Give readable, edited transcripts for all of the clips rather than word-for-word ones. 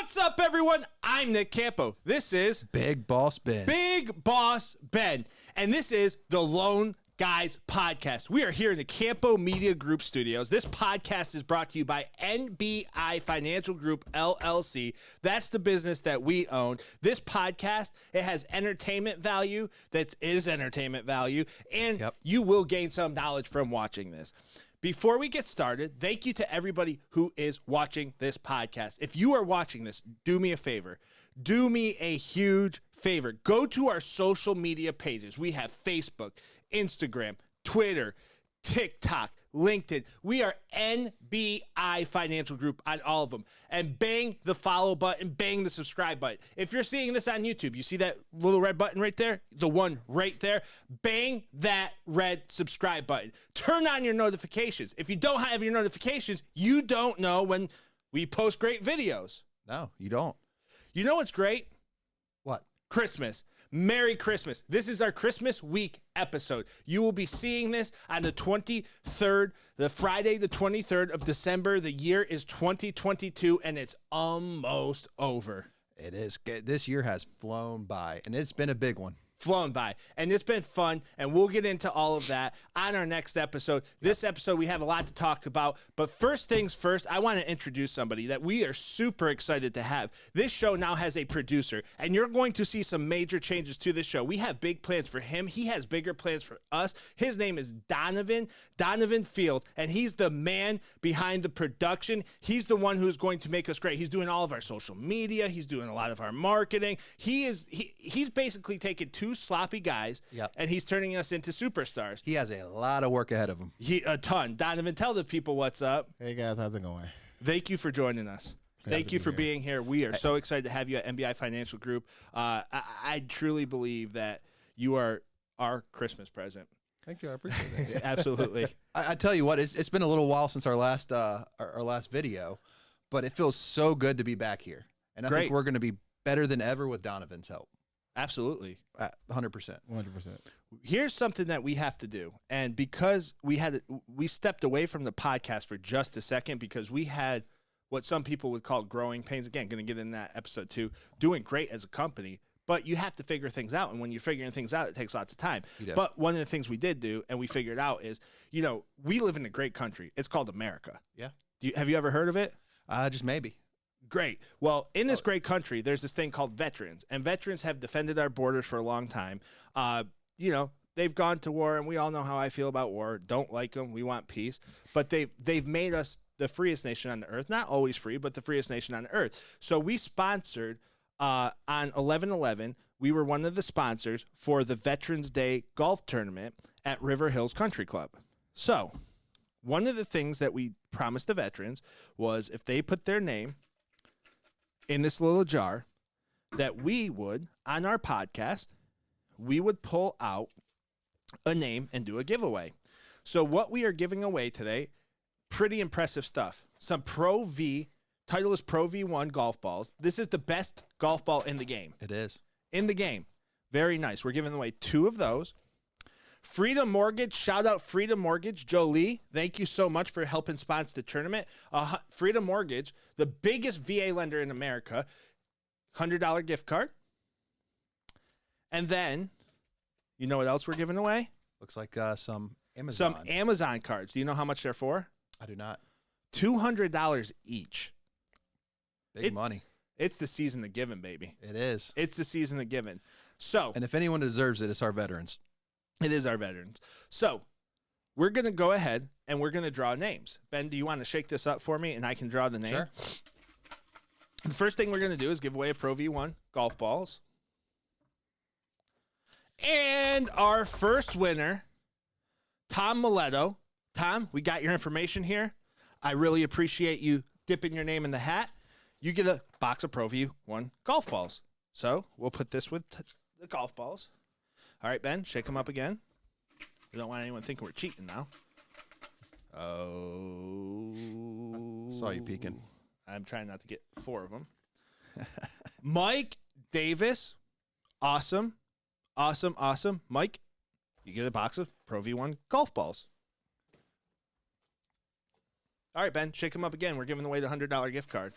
What's up, everyone? I'm Nick Campo. This is Big Boss Ben. Big Boss Ben. And this is the Lone Guys Podcast. We are here in the Campo Media Group studios. This podcast is brought to you by NBI Financial Group LLC. That's the business that we own. This podcast, it has entertainment value. That is entertainment value. And you will gain some knowledge from watching this. Before we get started, thank you to everybody who is watching this podcast. If you are watching this, do me a favor. Do me a huge favor. Go to our social media pages. We have Facebook, Instagram, Twitter, TikTok, LinkedIn. We are NBI Financial Group on all of them. And bang the follow button, bang the subscribe button. If you're seeing this on YouTube, you see that little red button right there? The one right there. Bang that red subscribe button. Turn on your notifications. If you don't have your notifications, you don't know when we post great videos. No, you don't. You know what's great? What? Christmas. Merry Christmas. This is our Christmas week episode. You will be seeing this on the 23rd, the Friday, the 23rd of December. The year is 2022 and it's almost over. It is. This year has flown by and it's been a big one. Flown by. And it's been fun, and we'll get into all of that on our next episode. This episode, we have a lot to talk about, but first things first, I want to introduce somebody that we are super excited to have. This show now has a producer, and you're going to see some major changes to this show. We have big plans for him. He has bigger plans for us. His name is Donovan Fields, and he's the man behind the production. He's the one who's going to make us great. He's doing all of our social media. He's doing a lot of our marketing. He's basically taken two sloppy guys, and he's turning us into superstars. He has a lot of work ahead of him. A ton. Donovan, tell the people what's up. Hey guys, how's it going? Thank you for joining us. Thank you for being here. We are so excited to have you at NBI Financial Group. I truly believe that you are our Christmas present. Thank you. I appreciate that. Absolutely. I tell you what, it's been a little while since our last video, but it feels so good to be back here. And I think we're going to be better than ever with Donovan's help. Absolutely. 100%. 100%. Here's something that we have to do. And because we stepped away from the podcast for just a second because we had what some people would call growing pains. Again, going to get in that episode too. Doing great as a company, but you have to figure things out. And when you're figuring things out, it takes lots of time. But one of the things we did do and we figured out is, we live in a great country. It's called America. Yeah. Have you ever heard of it? Just maybe. Great. Well, in this great country, there's this thing called veterans, and veterans have defended our borders for a long time. They've gone to war, and we all know how I feel about war. Don't like them. We want peace. But they've made us the freest nation on the earth. Not always free, but the freest nation on the earth. So we sponsored on 11/11. We were one of the sponsors for the Veterans Day golf tournament at River Hills Country Club. So one of the things that we promised the veterans was if they put their name in this little jar, that we would, on our podcast, we would pull out a name and do a giveaway. So what we are giving away today, pretty impressive stuff. Some Pro V, title is Pro V1 golf balls. This is the best golf ball in the game. It is. In the game. Very nice. We're giving away 2 of those. Freedom Mortgage, shout out Freedom Mortgage. Jolie, thank you so much for helping sponsor the tournament. Freedom Mortgage, the biggest VA lender in America, $100 gift card. And then, you know what else we're giving away? Looks like some Amazon. Some Amazon cards. Do you know how much they're for? I do not. $200 each. Big money. It's the season of giving, baby. It is. It's the season of giving. So, and if anyone deserves it, it's our veterans. It is our veterans. So we're going to go ahead and we're going to draw names. Ben, do you want to shake this up for me and I can draw the name? Sure. The first thing we're going to do is give away a Pro V1 golf balls. And our first winner, Tom Miletto. Tom, we got your information here. I really appreciate you dipping your name in the hat. You get a box of Pro V1 golf balls. So we'll put this with the golf balls. All right, Ben, shake them up again. We don't want anyone thinking we're cheating now. Oh. I saw you peeking. I'm trying not to get 4 of them. Mike Davis. Awesome. Awesome, awesome. Mike, you get a box of Pro V1 golf balls. All right, Ben, shake them up again. We're giving away the $100 gift card.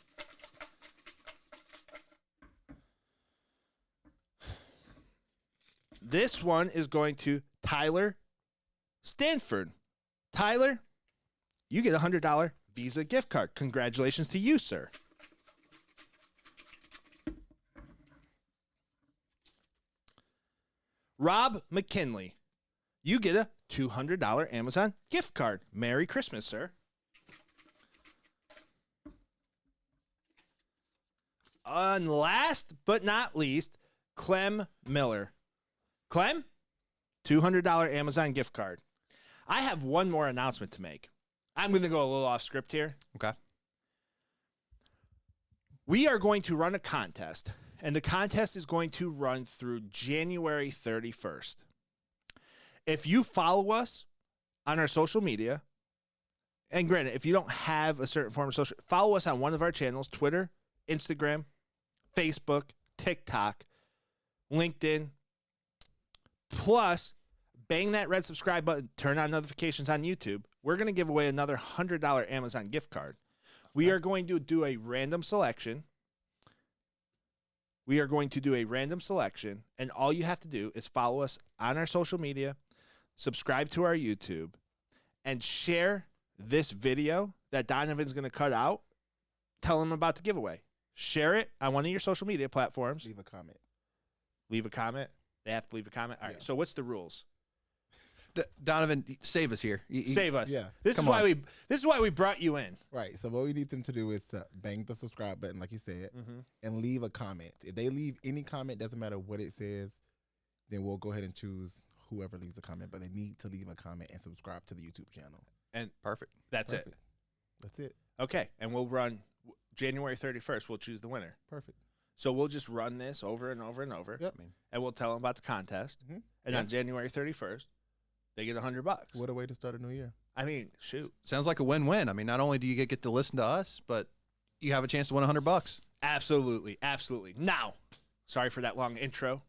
This one is going to Tyler Stanford. Tyler, you get a $100 Visa gift card. Congratulations to you, sir. Rob McKinley, you get a $200 Amazon gift card. Merry Christmas, sir. And last but not least, Clem Miller. Clem, $200 Amazon gift card. I have one more announcement to make. I'm going to go a little off script here. Okay. We are going to run a contest, and the contest is going to run through January 31st. If you follow us on our social media, and granted, if you don't have a certain form of social, follow us on one of our channels, Twitter, Instagram, Facebook, TikTok, LinkedIn, plus bang that red subscribe button, turn on notifications on YouTube. We're going to give away another $100 Amazon gift card. We are going to do a random selection. And all you have to do is follow us on our social media, subscribe to our YouTube, and share this video that Donovan's going to cut out. Tell him about the giveaway. Share it on one of your social media platforms. Leave a comment. Leave a comment. They have to leave a comment. All right. So what's the rules? Donovan, save us here. Save us. Yeah. This is why we brought you in. Right. So what we need them to do is to bang the subscribe button, like you said, and leave a comment. If they leave any comment, doesn't matter what it says, then we'll go ahead and choose whoever leaves a comment. But they need to leave a comment and subscribe to the YouTube channel. And perfect. That's it. That's it. Okay. And we'll run January 31st. We'll choose the winner. Perfect. So we'll just run this over and over and over. Yep. And we'll tell them about the contest. And on January 31st, they get $100. What a way to start a new year. I mean, shoot. Sounds like a win-win. I mean, not only do you get to listen to us, but you have a chance to win $100. Absolutely. Absolutely. Now, sorry for that long intro.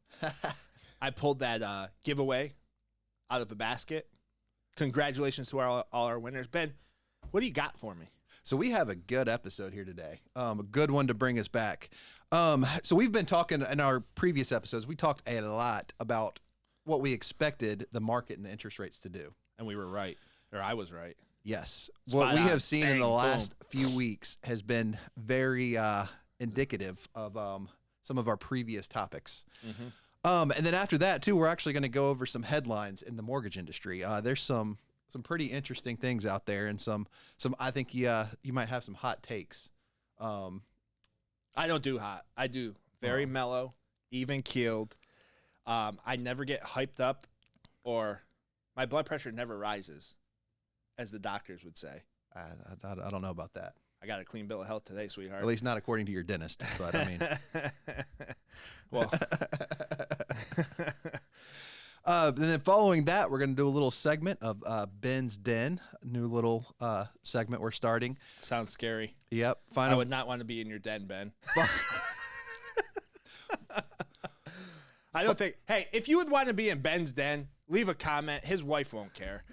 I pulled that giveaway out of the basket. Congratulations to all our winners. Ben, what do you got for me? So we have a good episode here today, a good one to bring us back. So we've been talking in our previous episodes, we talked a lot about what we expected the market and the interest rates to do. And we were right, or I was right. Yes. Spot what we on. have seen Bang, in the last boom. few weeks has been very indicative of some of our previous topics. And then after that, too, we're actually going to go over some headlines in the mortgage industry. There's some pretty interesting things out there, and some I think you might have some hot takes. I don't do hot. I do very mellow, even keeled. I never get hyped up, or my blood pressure never rises, as the doctors would say. I don't know about that. I got a clean bill of health today, sweetheart. At least not according to your dentist. But I mean, well. And then following that, we're going to do a little segment of Ben's Den, a new little segment we're starting. Sounds scary. Yep. I would not want to be in your den, Ben. I don't think. Hey, if you would want to be in Ben's den, leave a comment. His wife won't care.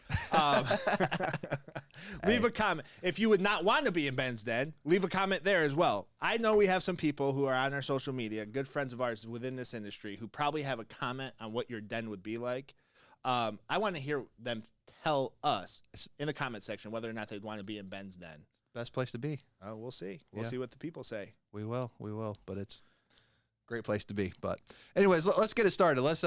Leave a comment. If you would not want to be in Ben's den, leave a comment there as well. I know we have some people who are on our social media, good friends of ours within this industry, who probably have a comment on what your den would be like. I want to hear them tell us in the comment section whether or not they'd want to be in Ben's den. Best place to be. We'll see. We'll see what the people say. We will. But it's a great place to be. But anyways, let's get it started. Let's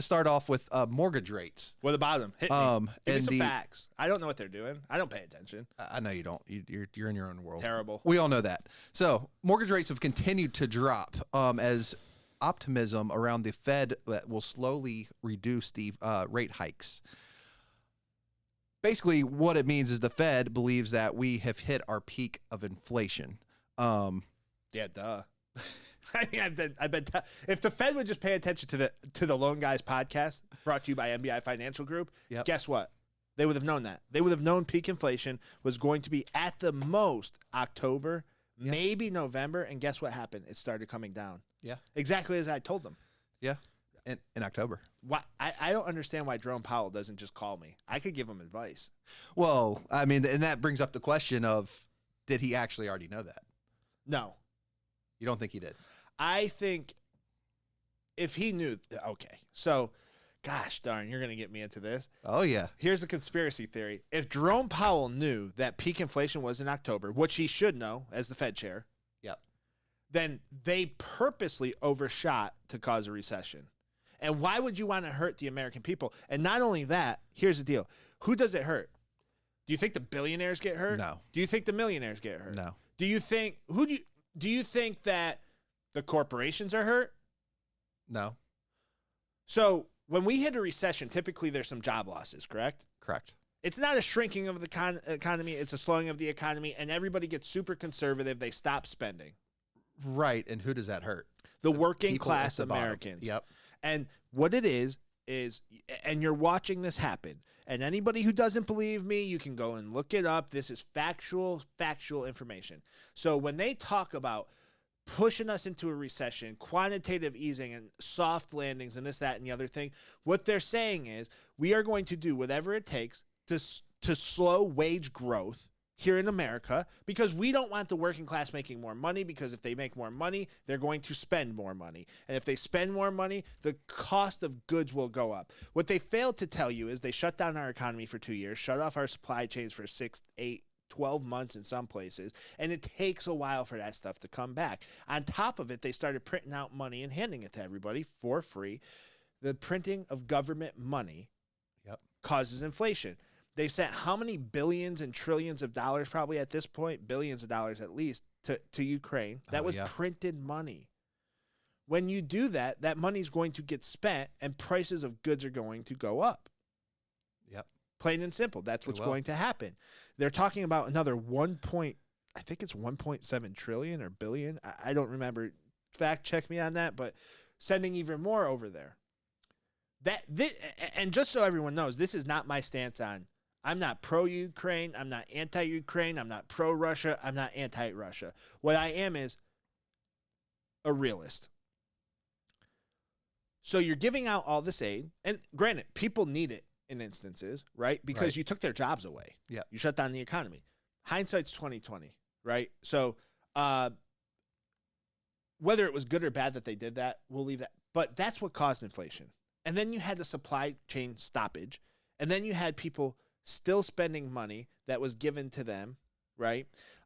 start off with mortgage rates. What about them? Hit me. Give me some facts. I don't know what they're doing. I don't pay attention. I know you don't. You're in your own world. Terrible. We all know that. So mortgage rates have continued to drop as optimism around the Fed that will slowly reduce the rate hikes. Basically, what it means is the Fed believes that we have hit our peak of inflation. Yeah, duh. I mean, if the Fed would just pay attention to the Loan Guys podcast brought to you by NBI Financial Group, guess what? They would have known that. They would have known peak inflation was going to be at the most October, maybe November, and guess what happened? It started coming down. Yeah. Exactly as I told them. Yeah. In October. Why I don't understand why Jerome Powell doesn't just call me. I could give him advice. Well, I mean, and that brings up the question of, did he actually already know that? No. You don't think he did? I think if he knew, okay. So gosh darn, you're going to get me into this. Oh, yeah. Here's a conspiracy theory. If Jerome Powell knew that peak inflation was in October, which he should know as the Fed chair, Yep. then they purposely overshot to cause a recession. And why would you want to hurt the American people? And not only that, here's the deal. Who does it hurt? Do you think the billionaires get hurt? No. Do you think the millionaires get hurt? No. Do you think that the corporations are hurt? No. So when we hit a recession, typically there's some job losses, correct? Correct. It's not a shrinking of the economy. It's a slowing of the economy, and everybody gets super conservative. They stop spending. Right. And who does that hurt? The working people class at the bottom. Americans. Yep. And what it is, and you're watching this happen, and anybody who doesn't believe me, you can go and look it up. This is factual information. So when they talk about pushing us into a recession, quantitative easing and soft landings and this, that, and the other thing, what they're saying is we are going to do whatever it takes to slow wage growth here in America, because we don't want the working class making more money, because if they make more money, they're going to spend more money. And if they spend more money, the cost of goods will go up. What they failed to tell you is they shut down our economy for 2 years, shut off our supply chains for 6, 8, 12 months in some places, and it takes a while for that stuff to come back. On top of it, they started printing out money and handing it to everybody for free. The printing of government money causes inflation. They sent how many billions and trillions of dollars, probably at this point, billions of dollars at least, to Ukraine. That was printed money. When you do that, that money is going to get spent and prices of goods are going to go up. Yep. Plain and simple. That's what's going to happen. They're talking about another I think it's 1.7 trillion or billion. I don't remember. Fact check me on that, but sending even more over there. And just so everyone knows, this is not my stance on. I'm not pro-Ukraine. I'm not anti-Ukraine. I'm not pro-Russia. I'm not anti-Russia. What I am is a realist. So you're giving out all this aid, and granted, people need it in instances, right? Because you took their jobs away. Yeah. You shut down the economy. Hindsight's 20/20, right? So whether it was good or bad that they did that, we'll leave that. But that's what caused inflation. And then you had the supply chain stoppage, and then you had people still spending money that was given to them, right?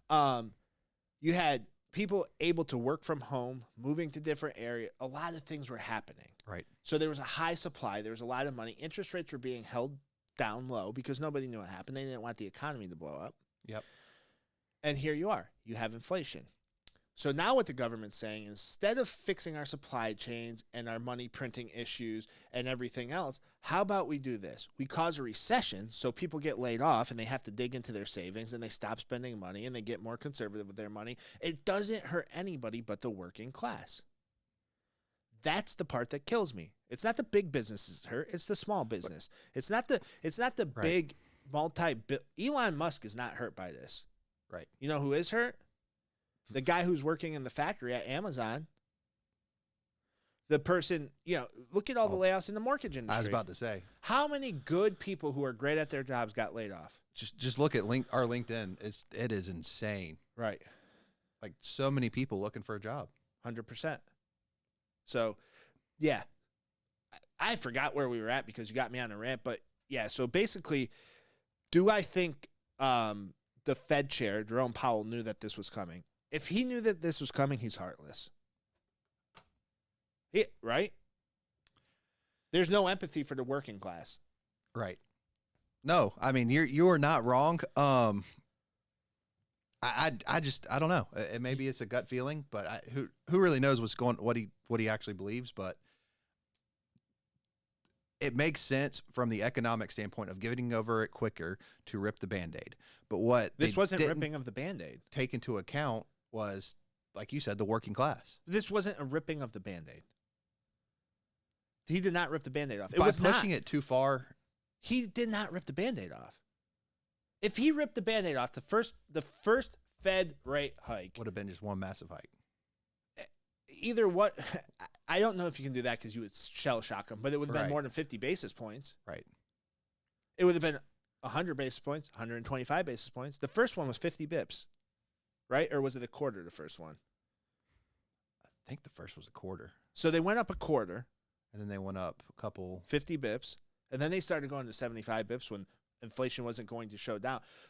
You had people able to work from home, moving to different areas. A lot of things were happening. Right. So there was a high supply. There was a lot of money. Interest rates were being held down low because nobody knew what happened. They didn't want the economy to blow up. Yep. And here you are. You have inflation. So now what the government's saying, instead of fixing our supply chains and our money printing issues and everything else, how about we do this? We cause a recession so people get laid off and they have to dig into their savings and they stop spending money and they get more conservative with their money. It doesn't hurt anybody but the working class. That's the part that kills me. It's not the big businesses hurt, it's the small business. It's not the big Elon Musk is not hurt by this. Right. You know who is hurt? The guy who's working in the factory at Amazon. The person, look at all the layoffs in the mortgage industry. I was about to say. How many good people who are great at their jobs got laid off? Just look at our LinkedIn. It is insane. Right. Like so many people looking for a job. 100%. So, yeah. I forgot where we were at because you got me on a rant. But, yeah, so basically, do I think the Fed chair, Jerome Powell, knew that this was coming? If he knew that this was coming, he's heartless. Right? There's no empathy for the working class. Right. No, I mean you are not wrong. I don't know. Maybe it's a gut feeling, but who really knows what he actually believes? But it makes sense from the economic standpoint of getting over it quicker to rip the Band-Aid. But what this wasn't ripping of the Band-Aid. Take into account was, like you said, the working class. This wasn't a ripping of the Band-Aid. He did not rip the Band-Aid off. It By was pushing it too far. He did not rip the Band-Aid off. If he ripped the Band-Aid off, the first Fed rate hike would have been just one massive hike. Either what, I don't know if you can do that because you would shell shock them, but it would have been more than 50 basis points. Right. It would have been 100 basis points, 125 basis points. The first one was 50 bips, right? Or was it a quarter, the first one? I think the first was a quarter. So they went up a quarter, And then they went up a couple. 50 bips. And then they started going to 75 bips when inflation wasn't going to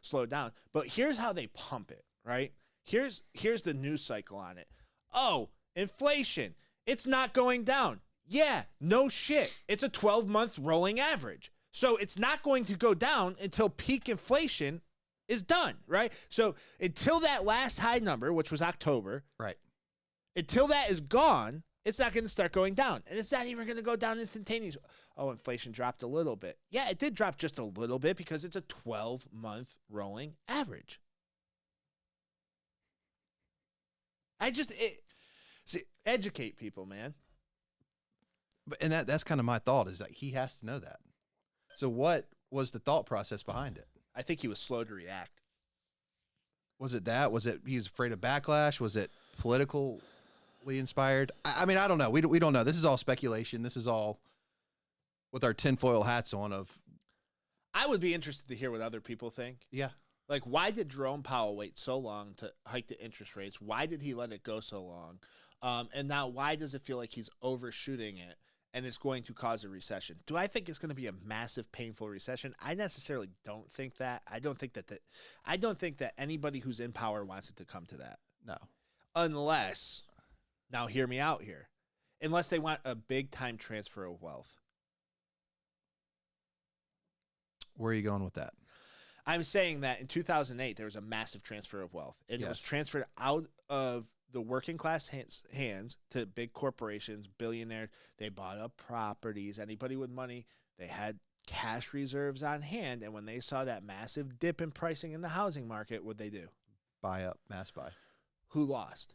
slow down. But here's how they pump it, right? Here's the news cycle on it. Oh, inflation. It's not going down. Yeah, no shit. It's a 12-month rolling average. So it's not going to go down until peak inflation is done, right? So until that last high number, which was October, Right. until that is gone, it's not going to start going down. And it's not even going to go down instantaneously. Oh, inflation dropped a little bit. Yeah, it did drop just a little bit because it's a 12-month rolling average. Educate people, man. And that's kind of my thought is that he has to know that. So what was the thought process behind it? I think he was slow to react. Was it that? Was it he was afraid of backlash? Was it politically inspired? I mean, I don't know. We don't know. This is all speculation. This is all with our tinfoil hats on of. I would be interested to hear what other people think. Yeah. Like, why did Jerome Powell wait so long to hike the interest rates? Why did he let it go so long? And now why does it feel like he's overshooting it and it's going to cause a recession? Do I think it's going to be a massive, painful recession? I necessarily don't think that. I don't think that anybody who's in power wants it to come to that. No. Unless, now hear me out here, unless they want a big time transfer of wealth. Where are you going with that? I'm saying that in 2008, there was a massive transfer of wealth. And it was transferred out of the working class hands to big corporations, billionaires. They bought up properties. Anybody with money, they had cash reserves on hand. And when they saw that massive dip in pricing in the housing market, what'd they do? Buy up, mass buy. Who lost?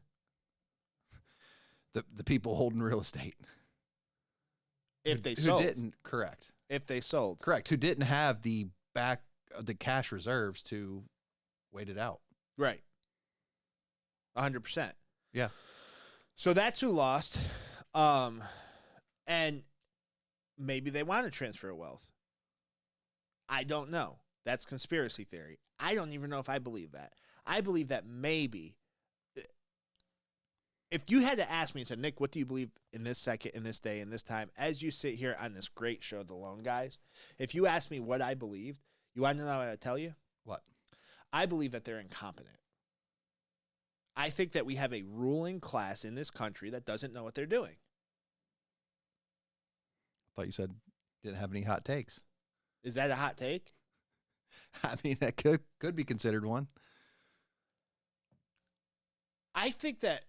The people holding real estate. If they sold. Who didn't, correct. If they sold. Correct. Who didn't have the cash reserves to wait it out. Right. 100%. Yeah. So that's who lost. And maybe they want to transfer wealth. I don't know. That's conspiracy theory. I don't even know if I believe that. I believe that maybe if you had to ask me and said, Nick, what do you believe in this second, in this day, in this time, as you sit here on this great show, The Loan Guys, if you asked me what I believed, you want to know what I tell you? What? I believe that they're incompetent. I think that we have a ruling class in this country that doesn't know what they're doing. I thought you said didn't have any hot takes. Is that a hot take? I mean, that could be considered one. I think that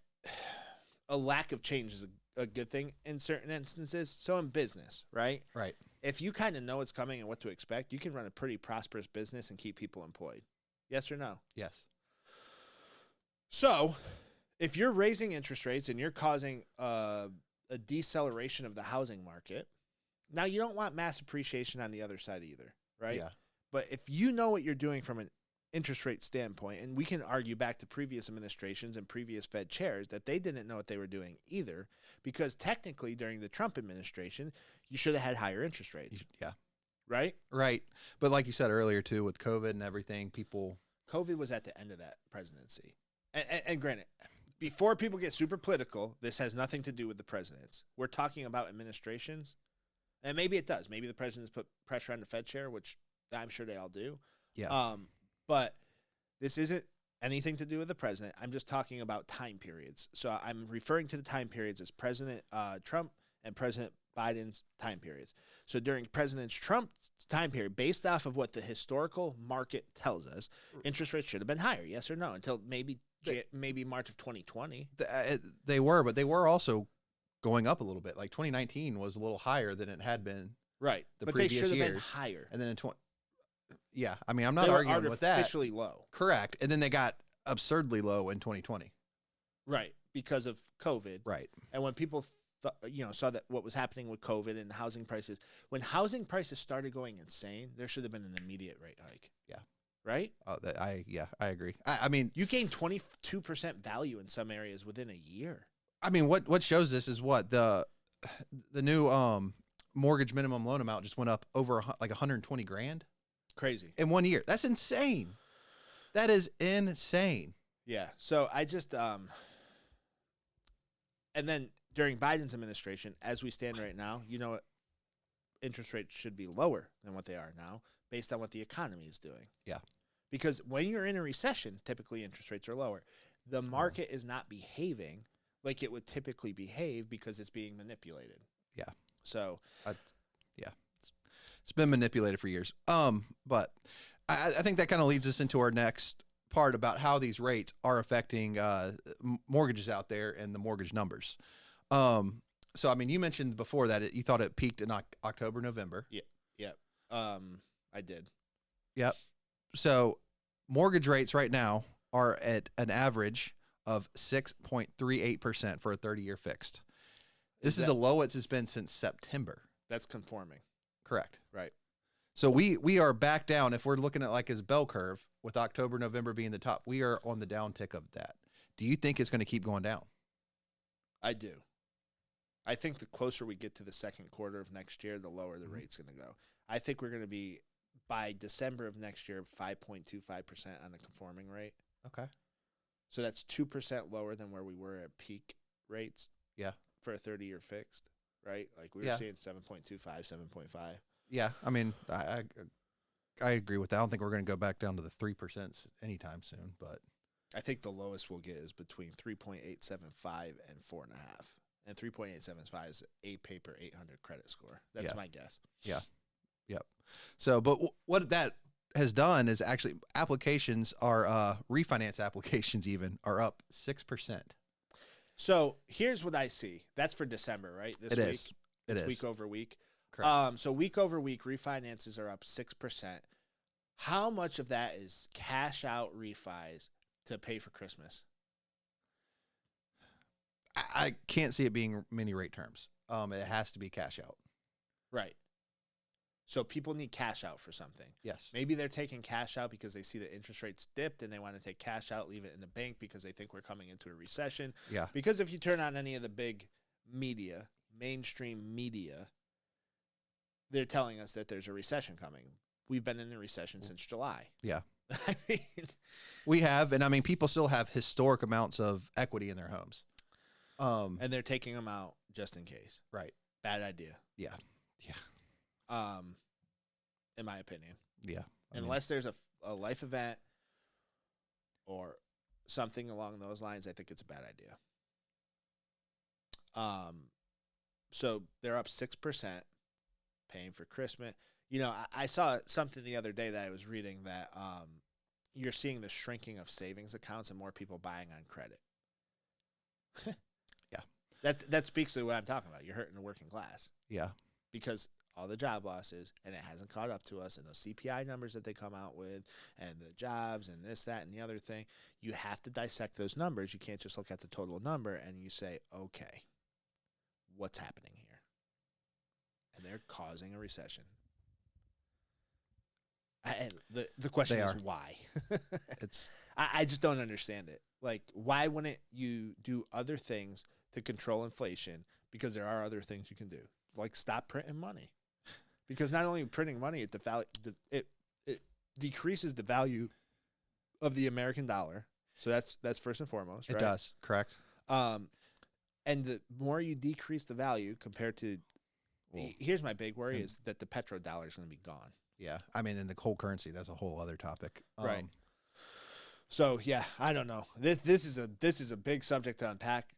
a lack of change is a good thing in certain instances. So in business, right? Right. If you kind of know what's coming and what to expect, you can run a pretty prosperous business and keep people employed. Yes or no? Yes. So if you're raising interest rates and you're causing a deceleration of the housing market, now you don't want mass appreciation on the other side either, right? Yeah. But if you know what you're doing from an interest rate standpoint, and we can argue back to previous administrations and previous Fed chairs that they didn't know what they were doing either, because technically during the Trump administration, you should have had higher interest rates. Yeah. Right? Right. But like you said earlier, too, with COVID and everything, COVID was at the end of that presidency. And granted, before people get super political, this has nothing to do with the presidents. We're talking about administrations, and maybe it does. Maybe the presidents put pressure on the Fed chair, which I'm sure they all do. Yeah. But this isn't anything to do with the president. I'm just talking about time periods. So I'm referring to the time periods as President Trump and President Biden's time periods. So during President Trump's time period, based off of what the historical market tells us, interest rates should have been higher, yes or no, until maybe March of 2020. They were, but they were also going up a little bit. Like 2019 was a little higher than it had been. Right. The but previous they should have been years. higher. And then in yeah, I mean, I'm not They were arguing with that. artificially low. Correct. And then they got absurdly low in 2020. Right, because of COVID. Right. And when people saw that what was happening with COVID and housing prices, when housing prices started going insane, there should have been an immediate rate hike. Yeah. Right? Oh, I agree. I mean, you gained 22% value in some areas within a year. I mean, what shows this is what the new mortgage minimum loan amount just went up over like 120 grand. Crazy. In 1 year. That's insane. That is insane. Yeah. So I just and then during Biden's administration, as we stand right now, interest rates should be lower than what they are now based on what the economy is doing. Yeah. Because when you're in a recession, typically interest rates are lower. The market is not behaving like it would typically behave because it's being manipulated. Yeah. So, it's been manipulated for years. But I think that kind of leads us into our next part about how these rates are affecting mortgages out there and the mortgage numbers. So, I mean, you mentioned before that you thought it peaked in October, November. yeah. I did. Yep. So mortgage rates right now are at an average of 6.38% for a 30-year fixed. This is the lowest it's been since September. That's conforming. Correct. Right. So we are back down. If we're looking at like his bell curve with October, November being the top, we are on the downtick of that. Do you think it's going to keep going down? I do. I think the closer we get to the second quarter of next year, the lower the rate's going to go. I think we're going to be, by December of next year, 5.25% on the conforming rate. Okay. So that's 2% lower than where we were at peak rates. Yeah. For a 30-year fixed, right? Like we were seeing 7.25, 7.5. Yeah. I mean, I agree with that. I don't think we're going to go back down to the 3% anytime soon, but I think the lowest we'll get is between 3.875 and 4.5. And 3.875 is a paper 800 credit score. That's my guess. Yeah. Yep. So, but what that has done is actually applications are, refinance applications even are up 6%. So here's what I see. That's for December, right? This week. It is. Week over week. Correct. So week over week, refinances are up 6%. How much of that is cash out refis to pay for Christmas? I can't see it being many rate terms. It has to be cash out. Right. So people need cash out for something. Yes. Maybe they're taking cash out because they see the interest rates dipped and they want to take cash out, leave it in the bank because they think we're coming into a recession. Yeah. Because if you turn on any of the big media, mainstream media, they're telling us that there's a recession coming. We've been in a recession since July. Yeah. I mean, we have, and I mean, people still have historic amounts of equity in their homes. And they're taking them out just in case. Right. Bad idea. Yeah. Yeah. In my opinion. Yeah. Unless there's a life event or something along those lines, I think it's a bad idea. So they're up 6%, paying for Christmas. I saw something the other day that I was reading that you're seeing the shrinking of savings accounts and more people buying on credit. Yeah. That speaks to what I'm talking about. You're hurting the working class. Yeah. Because all the job losses, and it hasn't caught up to us, and those CPI numbers that they come out with, and the jobs, and this, that, and the other thing, you have to dissect those numbers. You can't just look at the total number and you say, okay, what's happening here? And they're causing a recession. And the question is why? I just don't understand it. Like, why wouldn't you do other things to control inflation? Because there are other things you can do, like stop printing money. Because not only printing money, it decreases the value of the American dollar. So that's first and foremost. It right? does. Correct. And the more you decrease the value compared to, here's my big worry is that the petrodollar is going to be gone. Yeah. I mean, in the whole currency, that's a whole other topic. Right. So yeah, I don't know. This is a big subject to unpack.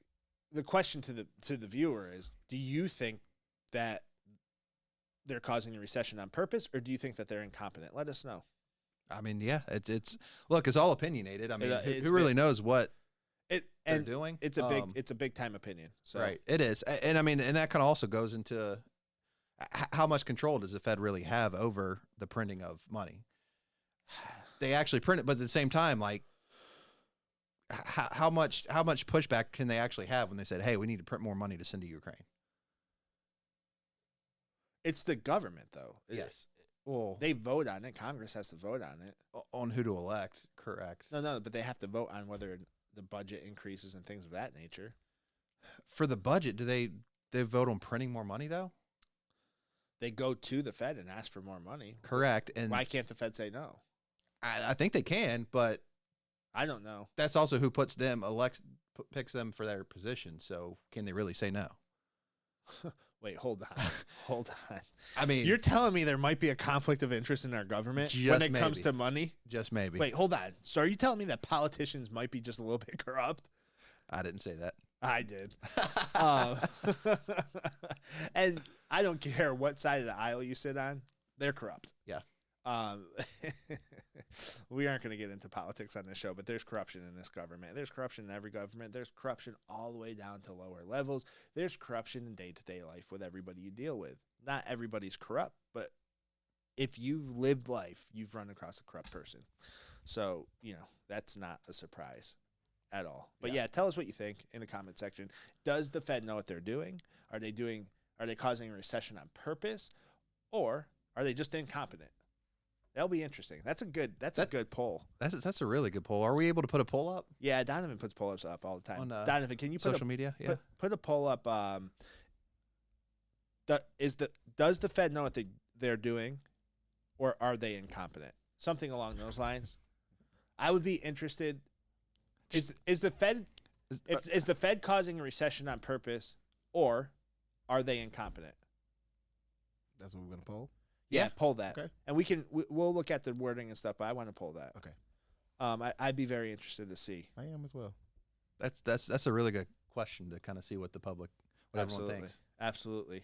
The question to the viewer is: do you think that they're causing a recession on purpose, or do you think that they're incompetent? Let us know. I mean, yeah, it's look, it's all opinionated. I mean, who really knows what they're doing? It's a big time opinion. So. Right, it is, and I mean, and that kind of also goes into how much control does the Fed really have over the printing of money? They actually print it, but at the same time, like, how much pushback can they actually have when they said, "Hey, we need to print more money to send to Ukraine"? It's the government, though. Yes. Well, they vote on it. Congress has to vote on it. On who to elect. Correct. No, but they have to vote on whether the budget increases and things of that nature. For the budget, do they vote on printing more money though? They go to the Fed and ask for more money. Correct. And why can't the Fed say no? I think they can, but I don't know. That's also who puts picks them for their position. So can they really say no? Wait, hold on. Hold on. I mean, You're telling me there might be a conflict of interest in our government when it comes to money? Just maybe. Wait, hold on. So are you telling me that politicians might be just a little bit corrupt? I didn't say that. I did. And I don't care what side of the aisle you sit on. They're corrupt. Yeah. We aren't going to get into politics on this show, but there's corruption in this government. There's corruption in every government. There's corruption all the way down to lower levels. There's corruption in day-to-day life with everybody you deal with. Not everybody's corrupt, but if you've lived life, you've run across a corrupt person. So, that's not a surprise at all. But yeah, tell us what you think in the comment section. Does the Fed know what they're doing? Are they causing a recession on purpose, or are they just incompetent? That'll be interesting. That's a good poll. That's a really good poll. Are we able to put a poll up? Yeah, Donovan puts poll-ups up all the time. On, Donovan, can you put social media? Yeah. Put a poll up. Does the Fed know what they're doing, or are they incompetent? Something along those lines. I would be interested. Is the Fed causing a recession on purpose, or are they incompetent? That's what we're gonna poll. Yeah, poll that. Okay. And we'll look at the wording and stuff, but I want to poll that. Okay. I'd be very interested to see. I am as well. That's a really good question to kind of see what the public, what everyone thinks. Absolutely.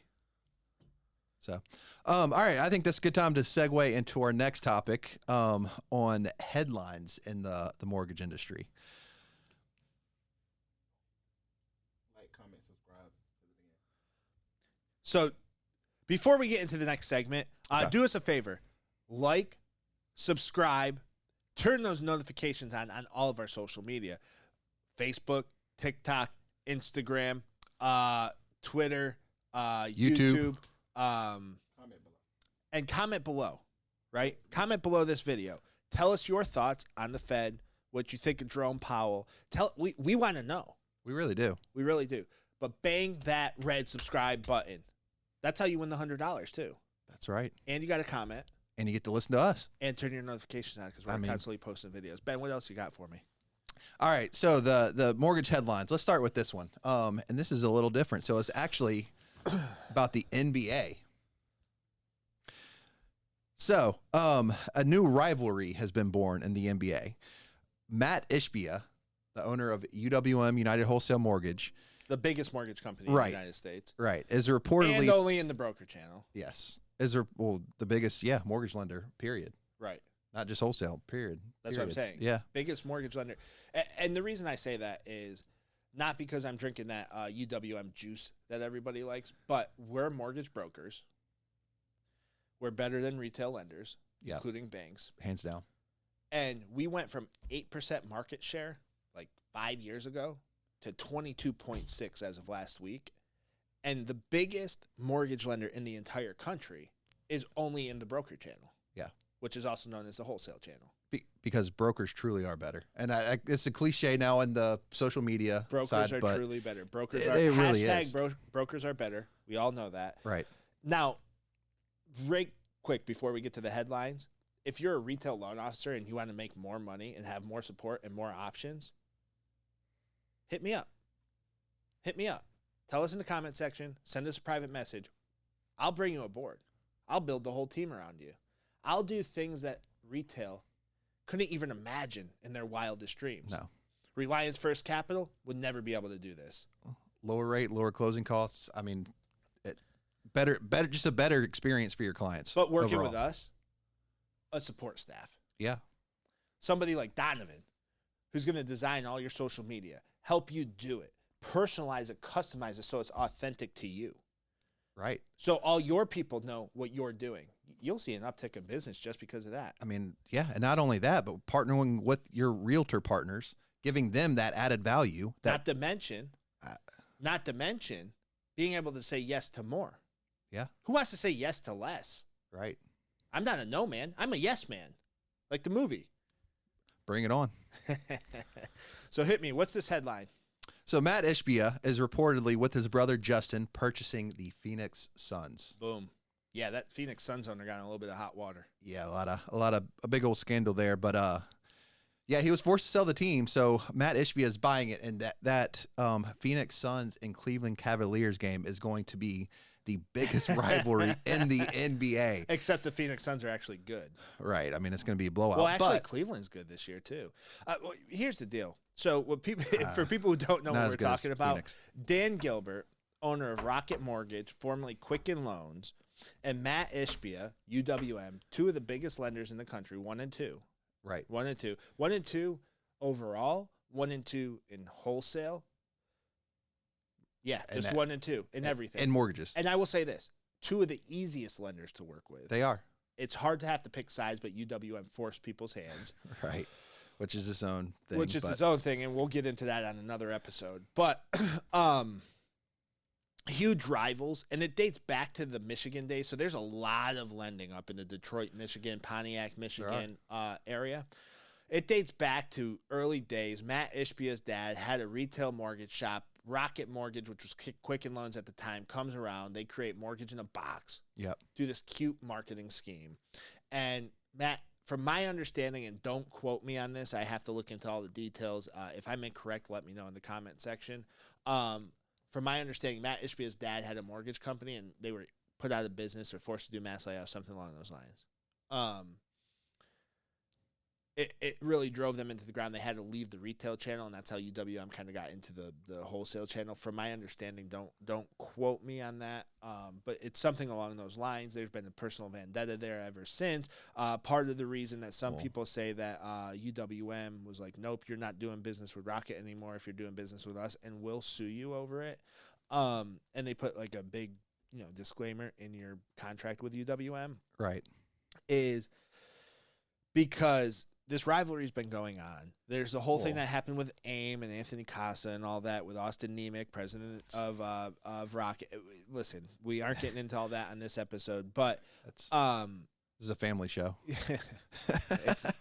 So, all right, I think that's a good time to segue into our next topic on headlines in the mortgage industry. Like, comment, subscribe. So, before we get into the next segment, do us a favor. Like, subscribe, turn those notifications on all of our social media. Facebook, TikTok, Instagram, Twitter, YouTube. Comment below. And comment below, right? Comment below this video. Tell us your thoughts on the Fed, what you think of Jerome Powell. We want to know. We really do. We really do. But bang that red subscribe button. That's how you win the $100 too. That's right. And you got to comment. And you get to listen to us. And turn your notifications on because we're constantly posting videos. Ben, what else you got for me? All right. So the mortgage headlines. Let's start with this one. And this is a little different. So it's actually about the NBA. So a new rivalry has been born in the NBA. Matt Ishba, the owner of UWM, United Wholesale Mortgage, the biggest mortgage company in the United States. Right. Is reportedly... And only in the broker channel. Yes. The biggest, mortgage lender, period. Right. Not just wholesale, period. That's what I'm saying. Yeah. Biggest mortgage lender. And the reason I say that is not because I'm drinking that UWM juice that everybody likes, but we're mortgage brokers. We're better than retail lenders, including banks. Hands down. And we went from 8% market share like 5 years ago to 22.6 as of last week. And the biggest mortgage lender in the entire country is only in the broker channel. Yeah. Which is also known as the wholesale channel. Because brokers truly are better. And it's a cliche now in the social media brokers side, are but truly better. Brokers are, it really hashtag is. Brokers are better. We all know that. Right. Now, right quick before we get to the headlines, if you're a retail loan officer and you want to make more money and have more support and more options, hit me up. Hit me up. Tell us in the comment section. Send us a private message. I'll bring you aboard. I'll build the whole team around you. I'll do things that retail couldn't even imagine in their wildest dreams. No. Reliance First Capital would never be able to do this. Lower rate, lower closing costs. I mean, just a better experience for your clients. But working overall. with us, a support staff. Yeah. Somebody like Donovan, who's going to design all your social media, help you do it, personalize it, customize it so it's authentic to you. Right. So all your people know what you're doing. You'll see an uptick in business just because of that. I mean, yeah, and not only that, but partnering with your realtor partners, giving them that added value. Not to mention being able to say yes to more. Yeah. Who wants to say yes to less? Right. I'm not a no man. I'm a yes man, like the movie. Bring it on. So hit me. What's this headline? So Matt Ishba is reportedly with his brother Justin purchasing the Phoenix Suns. Boom. Yeah, that Phoenix Suns owner got in a little bit of hot water. Yeah, a big old scandal there. But Yeah, he was forced to sell the team, so Matt Ishbia is buying it, and that Phoenix Suns and Cleveland Cavaliers game is going to be the biggest rivalry in the NBA. Except the Phoenix Suns are actually good. Right. I mean, it's going to be a blowout. Well, actually, but Cleveland's good this year too. Well, here's the deal. So, what people for people who don't know not what as we're good as talking about, Phoenix. Dan Gilbert, owner of Rocket Mortgage, formerly Quicken Loans, and Matt Ishbia, UWM, two of the biggest lenders in the country, 1 and 2. Right. 1 and 2. 1 and 2 overall, 1 and 2 in wholesale. Yeah, And just that- 1 and 2 in everything. And mortgages. And I will say this, two of the easiest lenders to work with. They are. It's hard to have to pick sides, but UWM forced people's hands. Right. Which is its own thing. Which is but its own thing, and we'll get into that on another episode. But huge rivals, and it dates back to the Michigan days. So there's a lot of lending up in the Detroit, Michigan, Pontiac, Michigan area. It dates back to early days. Matt Ishbia's dad had a retail mortgage shop. Rocket Mortgage, which was Quicken Loans at the time, comes around. They create mortgage in a box. Yep. Do this cute marketing scheme. And Matt, from my understanding, and don't quote me on this, I have to look into all the details. If I'm incorrect, let me know in the comment section. From my understanding, Matt Ishbia's dad had a mortgage company, and they were put out of business or forced to do mass layoffs, something along those lines. It really drove them into the ground. They had to leave the retail channel, and that's how UWM kind of got into the wholesale channel. From my understanding, don't quote me on that, but it's something along those lines. There's been a personal vendetta there ever since. Part of the reason that some people say that UWM was like, nope, you're not doing business with Rocket anymore if you're doing business with us, and we'll sue you over it. And they put like a big disclaimer in your contract with UWM. Right. Is because this rivalry's been going on. There's the whole thing that happened with AIM and Anthony Casa and all that with Austin Nemec, president of Rocket. Listen, we aren't getting into all that on this episode, but This is a family show.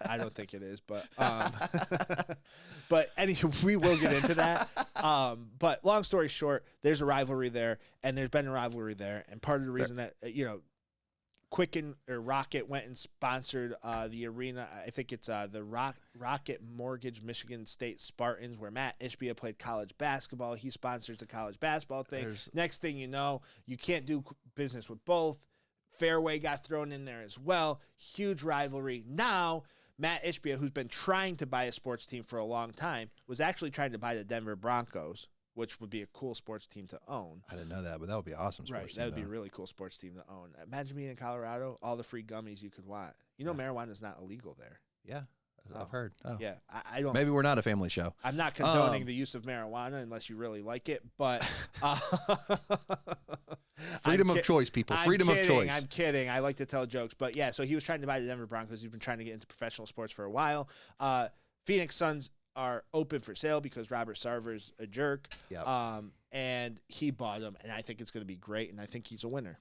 I don't think it is, but but anyway, we will get into that. But long story short, there's a rivalry there, and there's been a rivalry there, and part of the reason that Quicken or Rocket went and sponsored the arena. I think it's the Rocket Mortgage Michigan State Spartans, where Matt Ishbia played college basketball. He sponsors the college basketball thing. Next thing you know, you can't do business with both. Fairway got thrown in there as well. Huge rivalry. Now, Matt Ishbia, who's been trying to buy a sports team for a long time, was actually trying to buy the Denver Broncos, which would be a cool sports team to own. I didn't know that, but that would be awesome. Right, that would be a really cool sports team to own. Imagine being in Colorado, all the free gummies you could want. Marijuana is not illegal there. Yeah, I've heard. Oh. Yeah, I don't. Maybe we're not a family show. I'm not condoning the use of marijuana unless you really like it, but freedom of choice, people. Freedom of choice. I'm kidding. I like to tell jokes, but yeah. So he was trying to buy the Denver Broncos. He's been trying to get into professional sports for a while. Phoenix Suns are open for sale because Robert Sarver's a jerk. Yep. And he bought them, and I think it's going to be great, and I think he's a winner.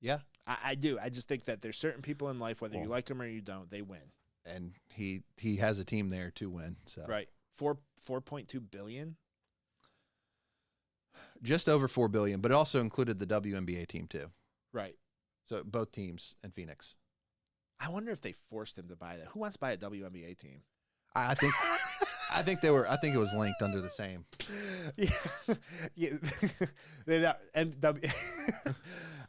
Yeah. I do. I just think that there's certain people in life, whether you like them or you don't, they win. And he has a team there to win. So Right. 4.2 billion. Just over $4 billion, but it also included the WNBA team too. Right. So both teams in Phoenix. I wonder if they forced him to buy that. Who wants to buy a WNBA team? I think it was linked under the same. Yeah.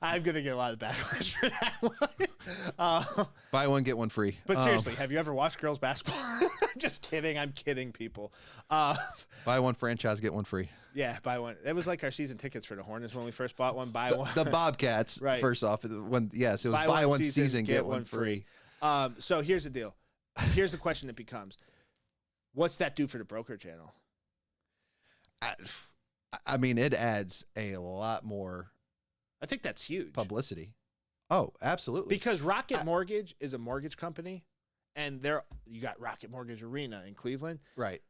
I'm gonna get a lot of backlash for that one. Buy one, get one free. But seriously, have you ever watched girls basketball? I'm just kidding. I'm kidding, people. Buy one franchise, get one free. Yeah, buy one. It was like our season tickets for the Hornets when we first bought one. Buy one. The Bobcats. Right. First off, it was buy one season, get one free. So here's the deal. Here's the question that becomes: what's that do for the broker channel? I mean, it adds a lot more. I think that's huge. Publicity. Oh, absolutely. Because Rocket Mortgage is a mortgage company, and you got Rocket Mortgage Arena in Cleveland. Right.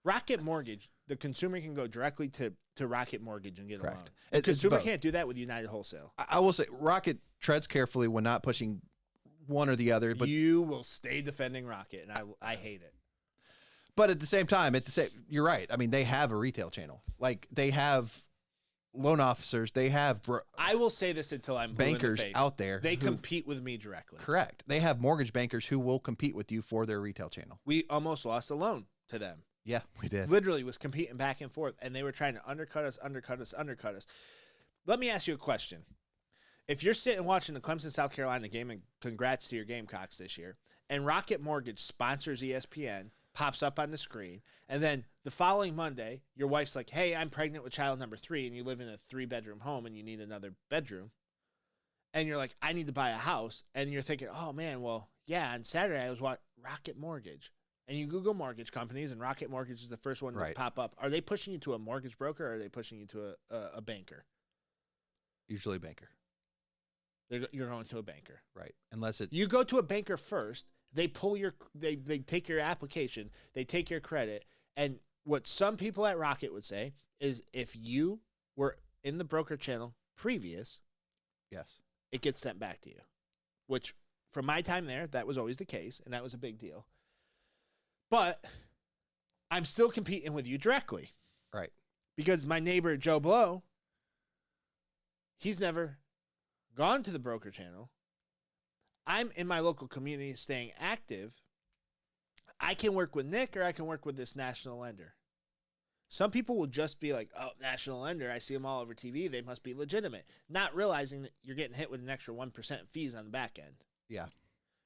Rocket Mortgage, the consumer can go directly to Rocket Mortgage and get a loan. Correct. The consumer can't do that with United Wholesale. I will say Rocket treads carefully when not pushing one or the other. But you will stay defending Rocket, and I hate it. But at the same time, you're right. I mean, they have a retail channel. Like they have loan officers, they have I will say this until I'm blue in the bankers face. out there. They compete with me directly. Correct. They have mortgage bankers who will compete with you for their retail channel. We almost lost a loan to them. Yeah, we did. Literally was competing back and forth, and they were trying to undercut us. Let me ask you a question. If you're sitting watching the Clemson, South Carolina game, and congrats to your Gamecocks this year, and Rocket Mortgage sponsors ESPN, pops up on the screen, and then the following Monday, your wife's like, hey, I'm pregnant with child number 3, and you live in a 3-bedroom home, and you need another bedroom, and you're like, I need to buy a house, and you're thinking, oh, man, well, yeah, on Saturday I was watching Rocket Mortgage. And you Google mortgage companies, and Rocket Mortgage is the first one to pop up. Are they pushing you to a mortgage broker, or are they pushing you to a banker? Usually a banker. You're going to a banker. Right. Unless it. You go to a banker first. They pull they take your application. They take your credit. And what some people at Rocket would say is if you were in the broker channel previous, Yes. it gets sent back to you. Which, from my time there, that was always the case, and that was a big deal. But I'm still competing with you directly. Right. Because my neighbor, Joe Blow, he's never gone to the broker channel. I'm in my local community staying active. I can work with Nick or I can work with this national lender. Some people will just be like, oh, national lender, I see them all over TV. They must be legitimate. Not realizing that you're getting hit with an extra 1% fees on the back end. Yeah.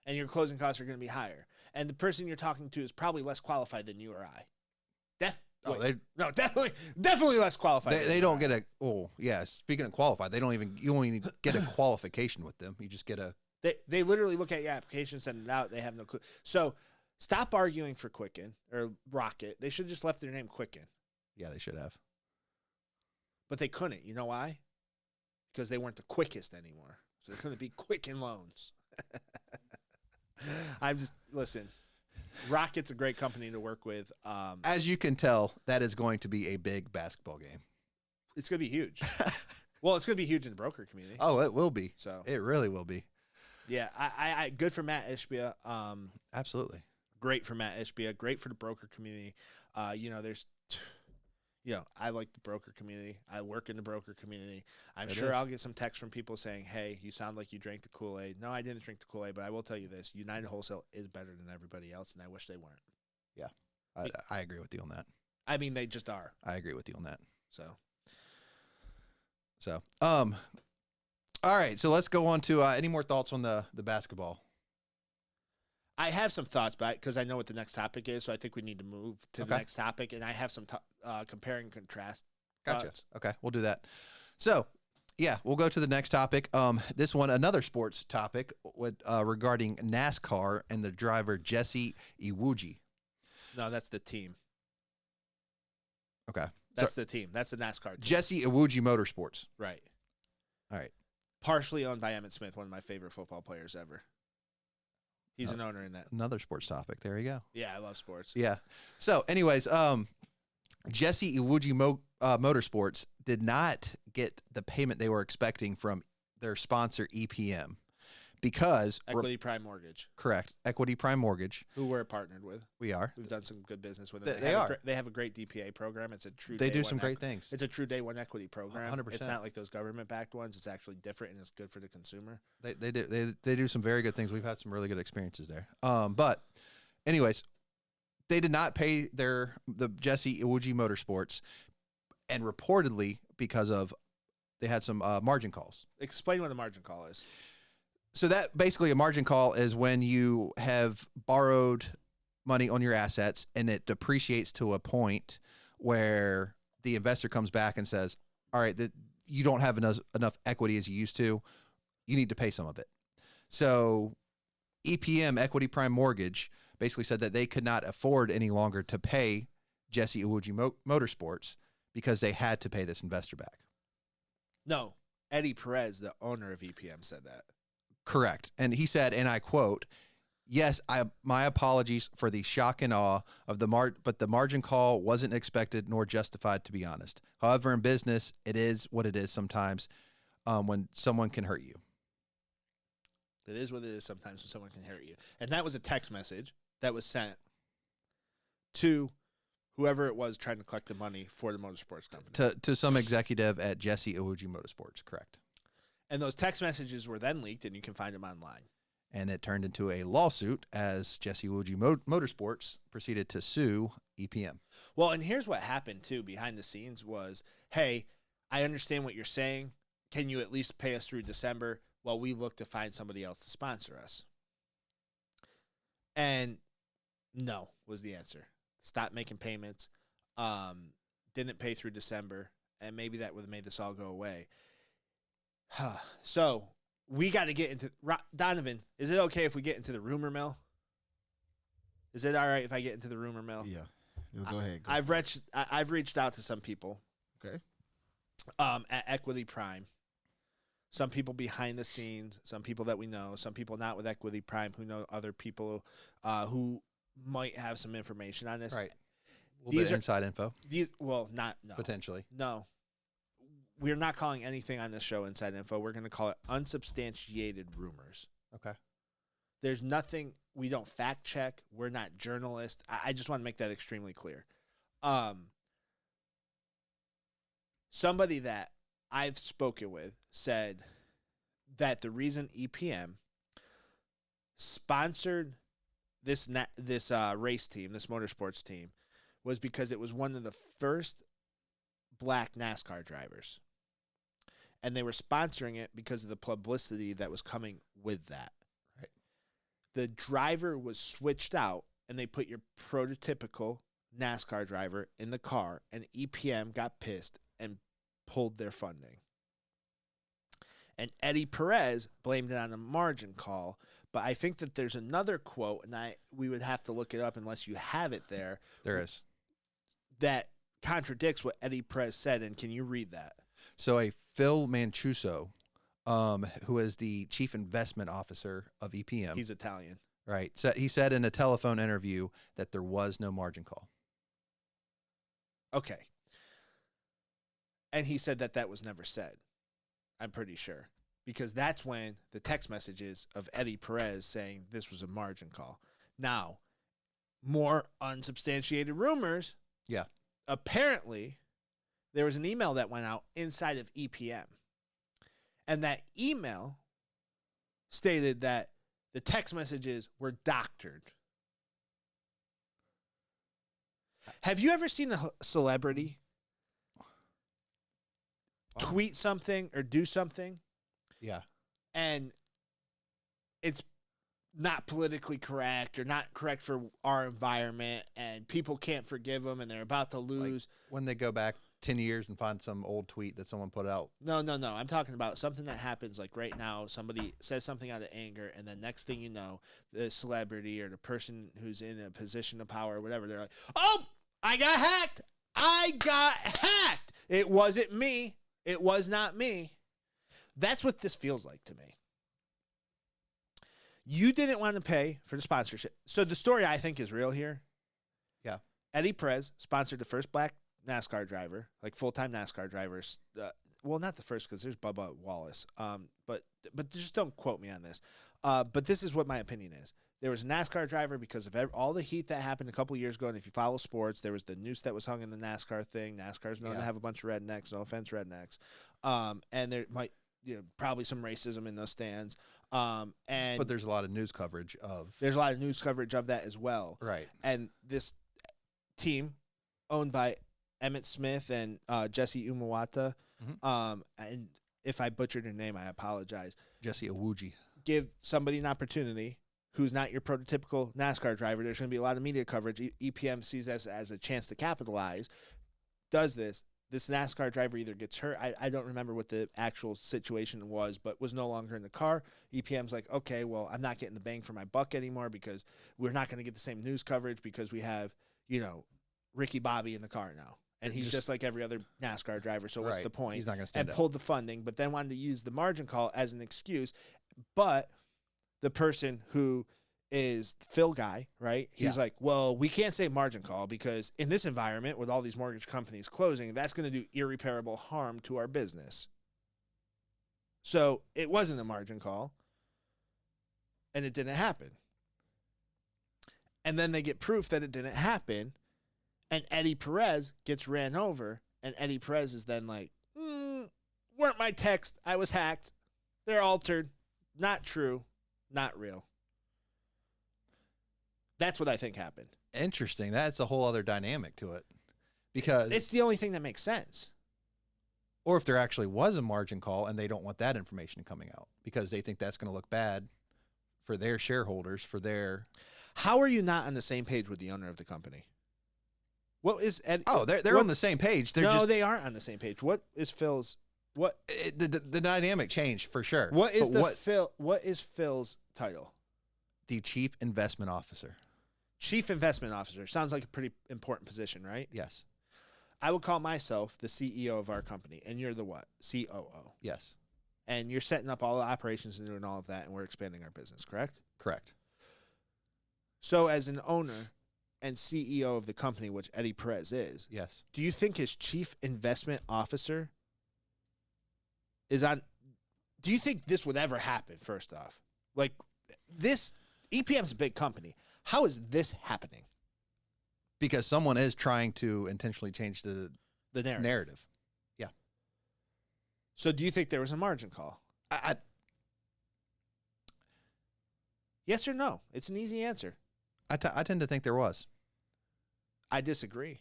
And your closing costs are going to be higher. And the person you're talking to is probably less qualified than you or I. Definitely less qualified. They don't get a. Oh yeah. Speaking of qualified, you don't even get a qualification with them. You just get a. They literally look at your application, send it out. They have no clue. So stop arguing for Quicken or Rocket. They should just left their name Quicken. Yeah, they should have. But they couldn't. You know why? Because they weren't the quickest anymore. So they couldn't be Quicken Loans. Listen, Rocket's a great company to work with. As you can tell, that is going to be a big basketball game. It's going to be huge. Well, it's going to be huge in the broker community. Oh, it will be. So it really will be. Yeah, I good for Matt Ishba. Absolutely. Great for Matt Ishba. Great for the broker community. I like the broker community. I work in the broker community. I'm sure I'll get some texts from people saying, hey, you sound like you drank the Kool-Aid. No, I didn't drink the Kool-Aid, but I will tell you this. United Wholesale is better than everybody else, and I wish they weren't. Yeah, I agree with you on that. I mean, they just are. I agree with you on that. So, all right. So let's go on to any more thoughts on the basketball? I have some thoughts, because I know what the next topic is, so I think we need to move to the next topic, and I have some compare and contrast. Gotcha. Thoughts. Okay, we'll do that. So, yeah, we'll go to the next topic. This one, another sports topic regarding NASCAR and the driver Jesse Iwuji. No, that's the team. Okay. That's the team. That's the NASCAR team. Jesse Iwuji Motorsports. Right. All right. Partially owned by Emmitt Smith, one of my favorite football players ever. He's an owner in that. Another sports topic. There you go. Yeah, I love sports. Yeah. So, anyways, Jesse Iwuji Motorsports did not get the payment they were expecting from their sponsor EPM because Equity Prime Mortgage. Correct. Equity Prime Mortgage, who we're partnered with. We are. We've done some good business with them. They have a great DPA program. It's a true. They do some great things. It's a true day one equity program. 100%. It's not like those government backed ones. It's actually different and it's good for the consumer. They do some very good things. We've had some really good experiences there. But anyways, they did not pay the Jesse Iwuji Motorsports, and reportedly because of they had some margin calls. Explain what a margin call is. So that basically a margin call is when you have borrowed money on your assets and it depreciates to a point where the investor comes back and says, all right, you don't have enough equity as you used to. You need to pay some of it. So EPM, Equity Prime Mortgage, basically said that they could not afford any longer to pay Jesse Iwuji Motorsports because they had to pay this investor back. No, Eddie Perez, the owner of EPM, said that. Correct. And he said, and I quote, yes, my apologies for the shock and awe of but the margin call wasn't expected nor justified, to be honest. However, in business, it is what it is sometimes when someone can hurt you. It is what it is sometimes when someone can hurt you. And that was a text message that was sent to whoever it was trying to collect the money for the motorsports company. To some executive at Jesse Iwuji Motorsports, correct. And those text messages were then leaked, and you can find them online. And it turned into a lawsuit as Jesse Iwuji Motorsports proceeded to sue EPM. Well, and here's what happened, too, behind the scenes was, hey, I understand what you're saying. Can you at least pay us through December while we look to find somebody else to sponsor us? And no was the answer. Stop making payments. Didn't pay through December, and maybe that would have made this all go away. So we got to get into Donovan. Is it okay if we get into the rumor mill? Is it all right if I get into the rumor mill? Yeah, go ahead. I've reached out to some people. Okay. At Equity Prime. Some people behind the scenes, some people that we know, some people not with Equity Prime who know other people who might have some information on this. Right. A little bit of inside info. No. Potentially. No. We're not calling anything on this show inside info. We're going to call it unsubstantiated rumors. Okay. There's nothing, we don't fact check. We're not journalists. I just want to make that extremely clear. Somebody that I've spoken with said that the reason EPM sponsored this race team, this motorsports team, was because it was one of the first black NASCAR drivers. And they were sponsoring it because of the publicity that was coming with that. Right. The driver was switched out, and they put your prototypical NASCAR driver in the car, and EPM got pissed and pulled their funding. And Eddie Perez blamed it on a margin call, but I think that there's another quote, and we would have to look it up unless you have it there. There is. That contradicts what Eddie Perez said, and can you read that? So a Phil Mancuso, who is the chief investment officer of EPM. He's Italian. Right. He said in a telephone interview that there was no margin call. Okay. And he said that was never said. I'm pretty sure. Because that's when the text messages of Eddie Perez saying this was a margin call. Now, more unsubstantiated rumors. Yeah. Apparently, there was an email that went out inside of EPM. And that email stated that the text messages were doctored. Have you ever seen a celebrity tweet something or do something? Yeah. And it's not politically correct or not correct for our environment, and people can't forgive them, and they're about to lose. Like when they go back 10 years and find some old tweet that someone put out. No. I'm talking about something that happens like right now. Somebody says something out of anger, and the next thing you know, the celebrity or the person who's in a position of power or whatever, they're like, oh, I got hacked. It wasn't me. It was not me. That's what this feels like to me. You didn't want to pay for the sponsorship. So the story I think is real here. Yeah. Eddie Perez sponsored the first black NASCAR driver, like full-time NASCAR drivers. Well, not the first because there's Bubba Wallace. But just don't quote me on this. But this is what my opinion is. There was a NASCAR driver because of all the heat that happened a couple years ago. And if you follow sports, there was the noose that was hung in the NASCAR thing. NASCAR's known to have a bunch of rednecks. No offense, rednecks. And there might, probably some racism in those stands. But there's a lot of news coverage of. There's a lot of news coverage of that as well. Right. And this team, owned by Emmett Smith and Jesse Umawata, and if I butchered your name, I apologize. Jesse Iwuji. Give somebody an opportunity who's not your prototypical NASCAR driver. There's going to be a lot of media coverage. EPM sees this as a chance to capitalize. Does this NASCAR driver either gets hurt. I don't remember what the actual situation was, but was no longer in the car. EPM's like, okay, well, I'm not getting the bang for my buck anymore because we're not going to get the same news coverage because we have, Ricky Bobby in the car now. And he's just like every other NASCAR driver, so what's the point? He's not going to stand up. And pulled the funding, but then wanted to use the margin call as an excuse. But the person who is Phil guy, right? He's like, well, we can't say margin call because in this environment with all these mortgage companies closing, that's going to do irreparable harm to our business. So it wasn't a margin call, and it didn't happen. And then they get proof that it didn't happen, And Eddie Perez gets ran over, and Eddie Perez is then like, weren't my text. I was hacked. They're altered. Not true. Not real. That's what I think happened. Interesting. That's a whole other dynamic to it. Because it's the only thing that makes sense. Or if there actually was a margin call and they don't want that information coming out because they think that's going to look bad for their shareholders, for their... How are you not on the same page with the owner of the company? What is Ed? Oh, they're on the same page. They aren't on the same page. What is Phil's... The dynamic changed for sure. What is what is Phil's title? The Chief Investment Officer. Chief Investment Officer. Sounds like a pretty important position, right? Yes. I would call myself the CEO of our company, and you're the what? COO. Yes. And you're setting up all the operations and doing all of that, and we're expanding our business, correct? Correct. So as an owner and CEO of the company, which Eddie Perez is, yes, do you think his Chief Investment Officer is on... Do you think this would ever happen, first off? Like, this... EPM's a big company. How is this happening? Because someone is trying to intentionally change the narrative. Yeah. So do you think there was a margin call? Yes or no? It's an easy answer. I tend to think there was. I disagree.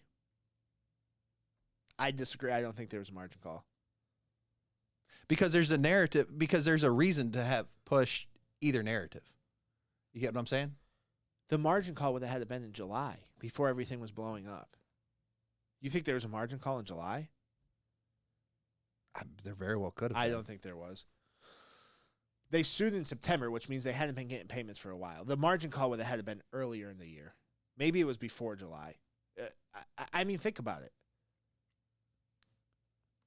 I don't think there was a margin call. Because there's a narrative, because there's a reason to have push either narrative. You get what I'm saying? The margin call would have had to been in July before everything was blowing up. You think there was a margin call in July? There very well could have been. I don't think there was. They sued in September, which means they hadn't been getting payments for a while. The margin call would have had to been earlier in the year. Maybe it was before July. I mean, think about it.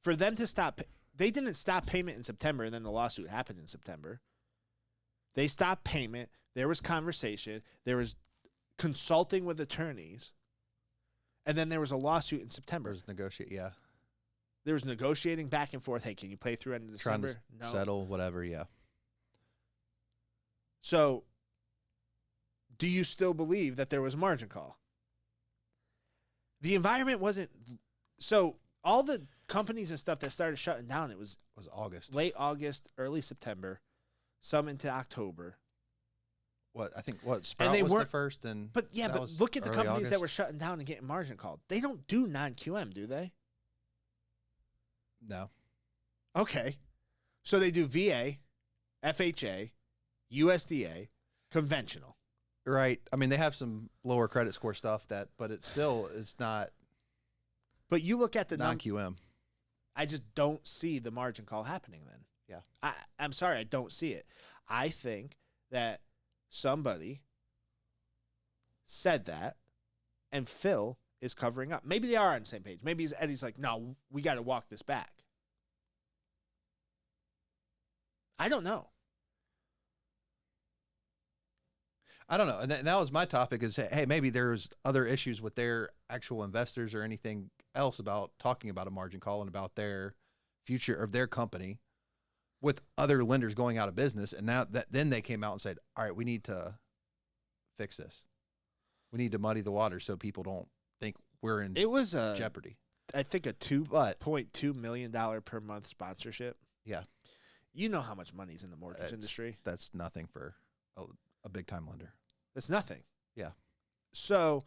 For them to stop, they didn't stop payment in September, and then the lawsuit happened in September. They stopped payment. There was conversation. There was consulting with attorneys. And then there was a lawsuit in September. There was negotiating back and forth. Hey, can you pay through end of December? Trying to settle, whatever, yeah. So, do you still believe that there was a margin call? The environment wasn't... So, all the companies and stuff that started shutting down, it was August. Late August, early September, some into October. Sprout was the first, but look at the companies that were shutting down and getting margin called. They don't do non-QM, do they? No. Okay. So they do VA, FHA, USDA, conventional. Right. I mean, they have some lower credit score stuff but it still is not. But you look at the non-QM. I just don't see the margin call happening then. Yeah. I'm sorry, I don't see it. I think that somebody said that, and Phil is covering up. Maybe they are on the same page. Maybe Eddie's like, no, we got to walk this back. I don't know. I don't know. And that was my topic is, hey, maybe there's other issues with their actual investors or anything else about talking about a margin call and about their future of their company with other lenders going out of business. And now then they came out and said, all right, we need to fix this. We need to muddy the water so people don't think we're in jeopardy. I think a $2.2 million per month sponsorship. Yeah. You know how much money's in the mortgage industry. That's nothing for a big time lender. That's nothing. Yeah. So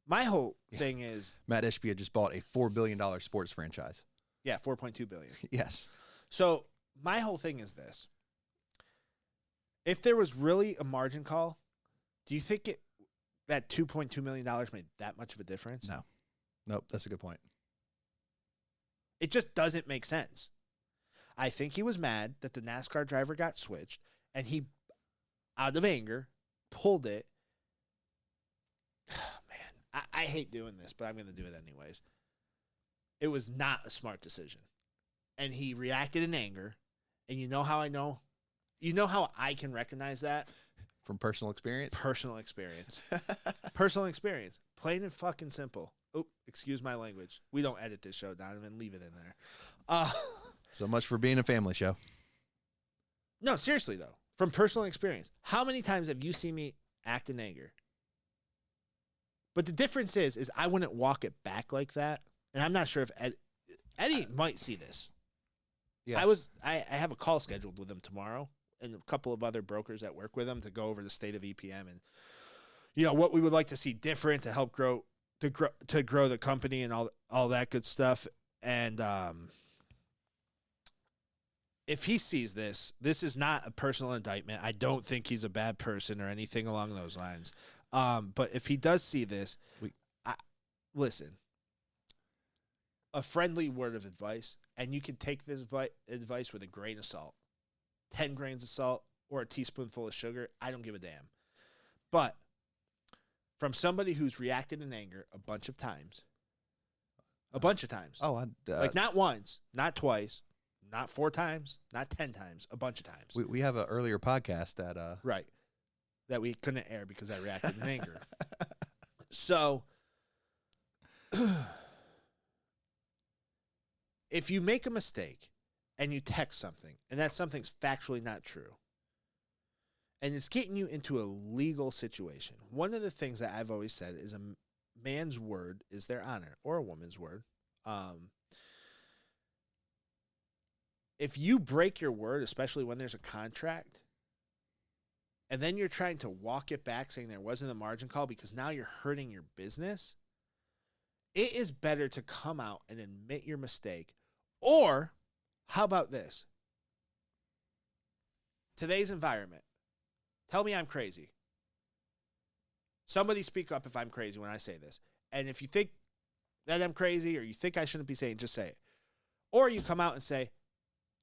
my whole thing is Matt Ishba just bought a $4 billion sports franchise. Yeah, $4.2 billion. Yes. So my whole thing is this. If there was really a margin call, do you think that $2.2 million made that much of a difference? No. Nope, that's a good point. It just doesn't make sense. I think he was mad that the NASCAR driver got switched, and he, out of anger, pulled it. Man, I hate doing this, but I'm going to do it anyways. It was not a smart decision. And he reacted in anger. And you know how I know? You know how I can recognize that? From personal experience? Personal experience. Personal experience. Plain and fucking simple. Oh, excuse my language. We don't edit this show, Donovan. Leave it in there. So much for being a family show. No, seriously, though. From personal experience. How many times have you seen me act in anger? But the difference is I wouldn't walk it back like that. And I'm not sure if Eddie might see this. Yeah. I have a call scheduled with him tomorrow and a couple of other brokers that work with him to go over the state of EPM and what we would like to see different to help grow the company and all that good stuff. And if he sees this is not a personal indictment. I don't think he's a bad person or anything along those lines. But if he does see this, listen, a friendly word of advice, and you can take this advice with a grain of salt, 10 grains of salt or a teaspoonful of sugar. I don't give a damn. But from somebody who's reacted in anger a bunch of times. Oh, like not once, not twice, not 4 times, not 10 times, a bunch of times. We have an earlier podcast that right, that we couldn't air because I reacted in anger. So if you make a mistake and you text something and that something's factually not true and it's getting you into a legal situation, one of the things that I've always said is a man's word is their honor, or a woman's word. If you break your word, especially when there's a contract, and then you're trying to walk it back saying there wasn't a margin call because now you're hurting your business, it is better to come out and admit your mistake. Or how about this? Today's environment. Tell me I'm crazy. Somebody speak up if I'm crazy when I say this. And if you think that I'm crazy or you think I shouldn't be saying, just say it. Or you come out and say,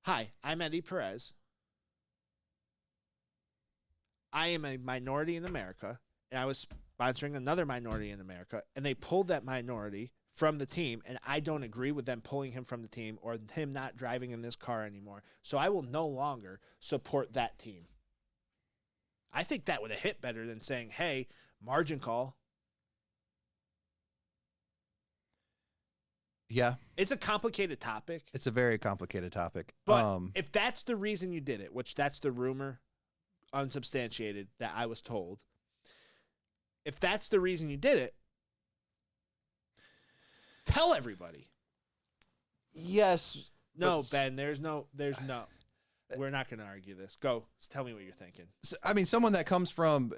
hi, I'm Eddie Perez. I am a minority in America, and I was sponsoring another minority in America, and they pulled that minority from the team, and I don't agree with them pulling him from the team or him not driving in this car anymore. So I will no longer support that team. I think that would have hit better than saying, hey, margin call. Yeah. It's a complicated topic. It's a very complicated topic. But if that's the reason you did it, which that's the rumor, unsubstantiated, that I was told, if that's the reason you did it, tell everybody. Yes. No, Ben, there's no. We're not going to argue this. Go. Tell me what you're thinking. I mean, someone that comes from,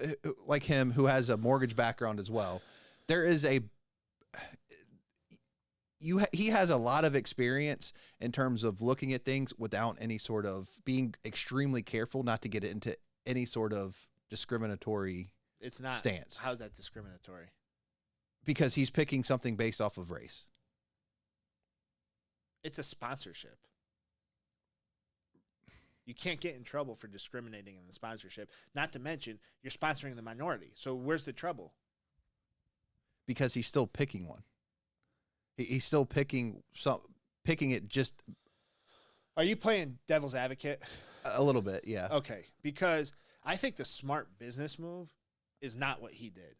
like him, who has a mortgage background as well, there is he has a lot of experience in terms of looking at things without any sort of being extremely careful not to get into any sort of discriminatory It's not stance. How's that discriminatory? Because he's picking something based off of race. It's a sponsorship. You can't get in trouble for discriminating in the sponsorship. Not to mention, you're sponsoring the minority. So where's the trouble? Because he's still picking one. He's still picking it just. Are you playing devil's advocate? A little bit, yeah. Okay, because I think the smart business move is not what he did.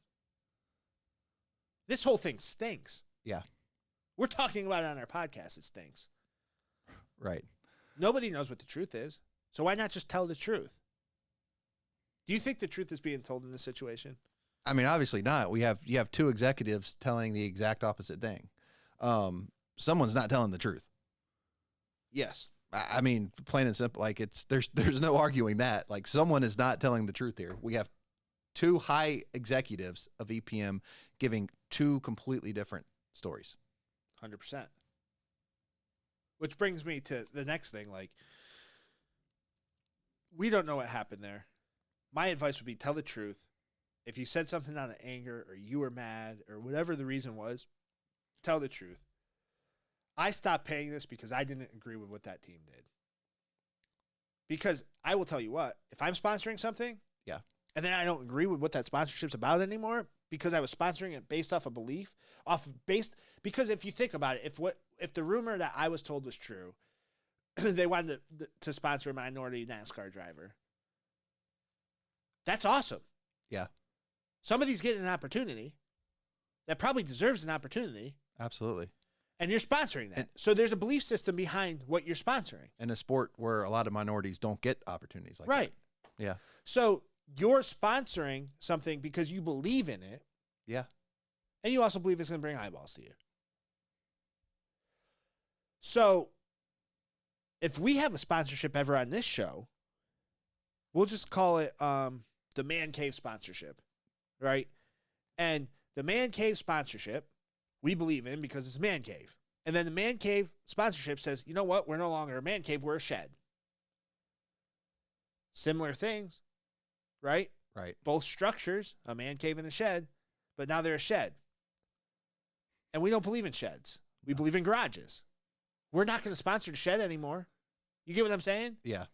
This whole thing stinks. Yeah. We're talking about it on our podcast. It stinks. Right. Nobody knows what the truth is. So why not just tell the truth? Do you think the truth is being told in this situation? I mean, obviously not. You have 2 executives telling the exact opposite thing. Someone's not telling the truth. Yes. I mean, plain and simple. Like there's no arguing that. Like someone is not telling the truth here. We have 2 high executives of EPM giving 2 completely different stories. 100%. Which brings me to the next thing. Like, we don't know what happened there. My advice would be tell the truth. If you said something out of anger or you were mad or whatever the reason was, tell the truth. I stopped paying this because I didn't agree with what that team did. Because I will tell you what, if I'm sponsoring something, yeah, and then I don't agree with what that sponsorship's about anymore because I was sponsoring it based off a belief, because if you think about it, if the rumor that I was told was true, they wanted to sponsor a minority NASCAR driver. That's awesome. Yeah. Somebody's getting an opportunity that probably deserves an opportunity. Absolutely. And you're sponsoring that. So there's a belief system behind what you're sponsoring. In a sport where a lot of minorities don't get opportunities like right. that. Yeah. So you're sponsoring something because you believe in it. Yeah. And you also believe it's going to bring eyeballs to you. So if we have a sponsorship ever on this show, we'll just call it the Man Cave sponsorship, right? And the Man Cave sponsorship, we believe in because it's Man Cave. And then the Man Cave sponsorship says, you know what? We're no longer a Man Cave. We're a shed. Similar things, right? Right. Both structures, a man cave and a shed, but now they're a shed. And we don't believe in sheds. We believe in garages. We're not going to sponsor the shed anymore. You get what I'm saying? Yeah.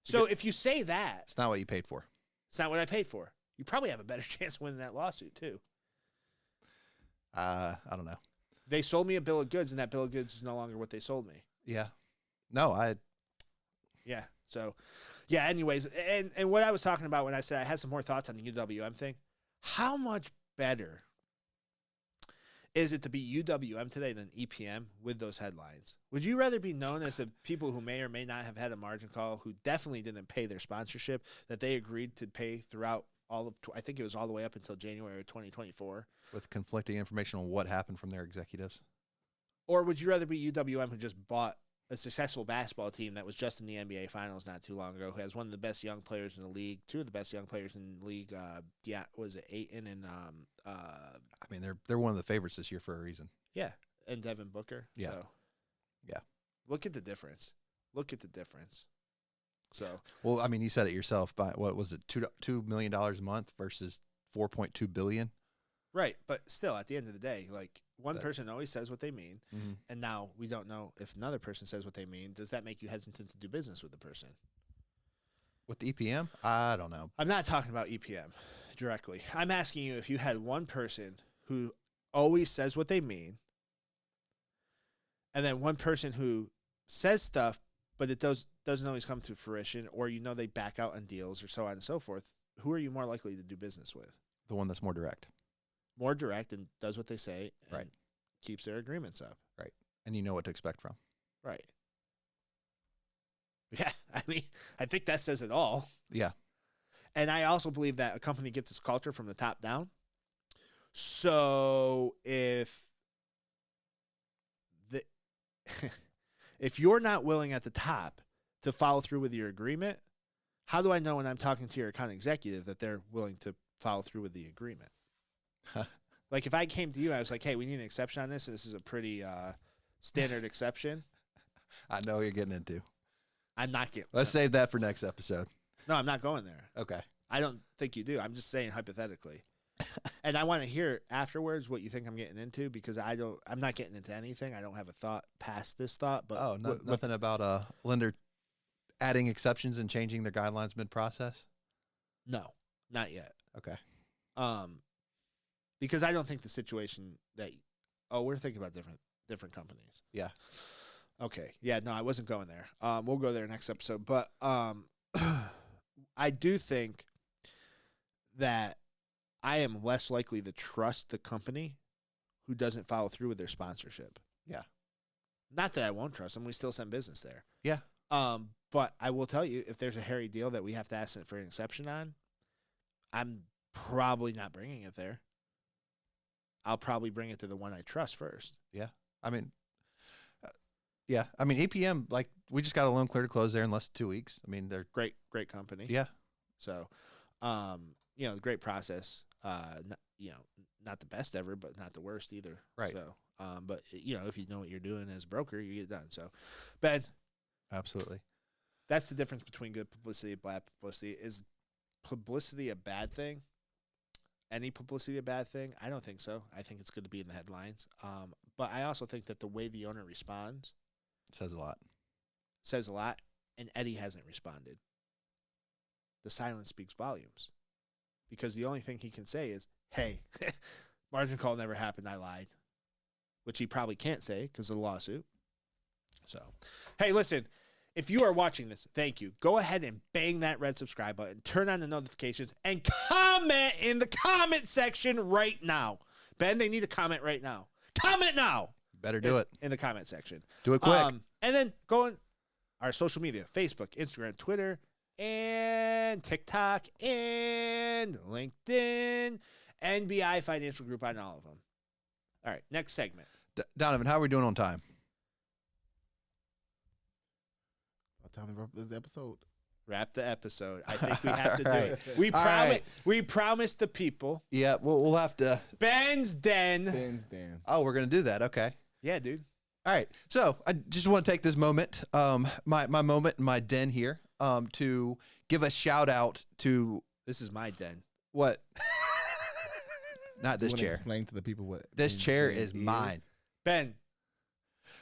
So if you say that, It's not what you paid for. it's not what I paid for. You probably have a better chance of winning that lawsuit too. I don't know. They sold me a bill of goods, and that bill of goods is no longer what they sold me. Yeah. No, Yeah. So, yeah, anyways, and what I was talking about when I said I had some more thoughts on the UWM thing, how much better is it to be UWM today than EPM with those headlines? Would you rather be known as the people who may or may not have had a margin call, who definitely didn't pay their sponsorship, that they agreed to pay throughout all of, I think it was all the way up until January of 2024? with conflicting information on what happened from their executives. Or would you rather be UWM, who just bought a successful basketball team that was just in the NBA Finals not too long ago, who has one of the best young players in the league, two of the best young players in the league, was it Ayton and I mean, they're one of the favorites this year for a reason. yeah, and Devin Booker. Yeah. So, Yeah. Look at the difference. Look at the difference. So, Well, I mean, you said it yourself. By what was it, $2 million a month versus $4.2 billion? right, but still, at the end of the day, like one That- person always says what they mean, Mm-hmm. and now we don't know if another person says what they mean. Does that make you hesitant to do business with the person? With the EPM, I don't know. I'm not talking about EPM directly. I'm asking you if you had one person who always says what they mean, and then one person who says stuff, but it doesn't always come to fruition, or they back out on deals or so on and so forth. Who are you more likely to do business with? The one that's more direct. More direct and does what they say, and Right. keeps their agreements up. And you know what to expect from. Right. Yeah, I mean, I think that says it all. Yeah. And I also believe that a company gets its culture from the top down. So if if you're not willing at the top to follow through with your agreement, how do I know when I'm talking to your account executive that they're willing to follow through with the agreement? Like if I came to you, I was like, hey, we need an exception on this, and this is a pretty standard exception. I know what you're getting into. I'm not getting. Let's save that for next episode. No, I'm not going there. Okay. I don't think you do. I'm just saying hypothetically. And I want to hear afterwards what you think I'm getting into, because I'm not getting into anything. I don't have a thought past this thought. But Oh, nothing about a lender adding exceptions and changing their guidelines mid-process? No, not yet. Okay. Because I don't think the situation that we're thinking about different companies. Yeah. Okay. Yeah, no, I wasn't going there. We'll go there next episode. But I do think that I am less likely to trust the company who doesn't follow through with their sponsorship. Yeah. Not that I won't trust them. We still send business there. Yeah. But I will tell you, if there's a hairy deal that we have to ask for an exception on, I'm probably not bringing it there. I'll probably bring it to the one I trust first. Yeah. I mean, EPM, like, we just got a loan clear to close there in less than 2 weeks. I mean, they're Great company. yeah. So, great process. Not the best ever, but not the worst either. Right. So, but if you know what you're doing as a broker, you get it done. So, Ben, Absolutely. that's the difference between good publicity and bad publicity. Is publicity a bad thing? Any publicity a bad thing? I don't think so. I think it's good to be in the headlines. But I also think that the way the owner responds Says a lot. says a lot, and Eddie hasn't responded. The silence speaks volumes, because the only thing he can say is, hey, margin call never happened, I lied, which he probably can't say because of the lawsuit. So, hey, listen, if you are watching this, thank you. Go ahead and bang that red subscribe button, turn on the notifications, and comment in the comment section right now. Ben, they need a comment right now. Comment now. Better do it. In the comment section. Do it quick. And then go on our social media, Facebook, Instagram, Twitter, and TikTok, and LinkedIn, NBI Financial Group on all of them. All right, next segment. Donovan, how are we doing on time? By the time we wrap this episode. Wrap the episode. I think we have to do All it. right. We promised the people. Yeah, we'll have to. Ben's Den. Ben's Den. Oh, we're going to do that. Okay. Yeah, dude. All right. So I just want to take this moment, my moment in my den here, to give a shout out to This is my den. what? Not this You wanna chair. Explain to the people what This Ben's chair Den is mine. Ben.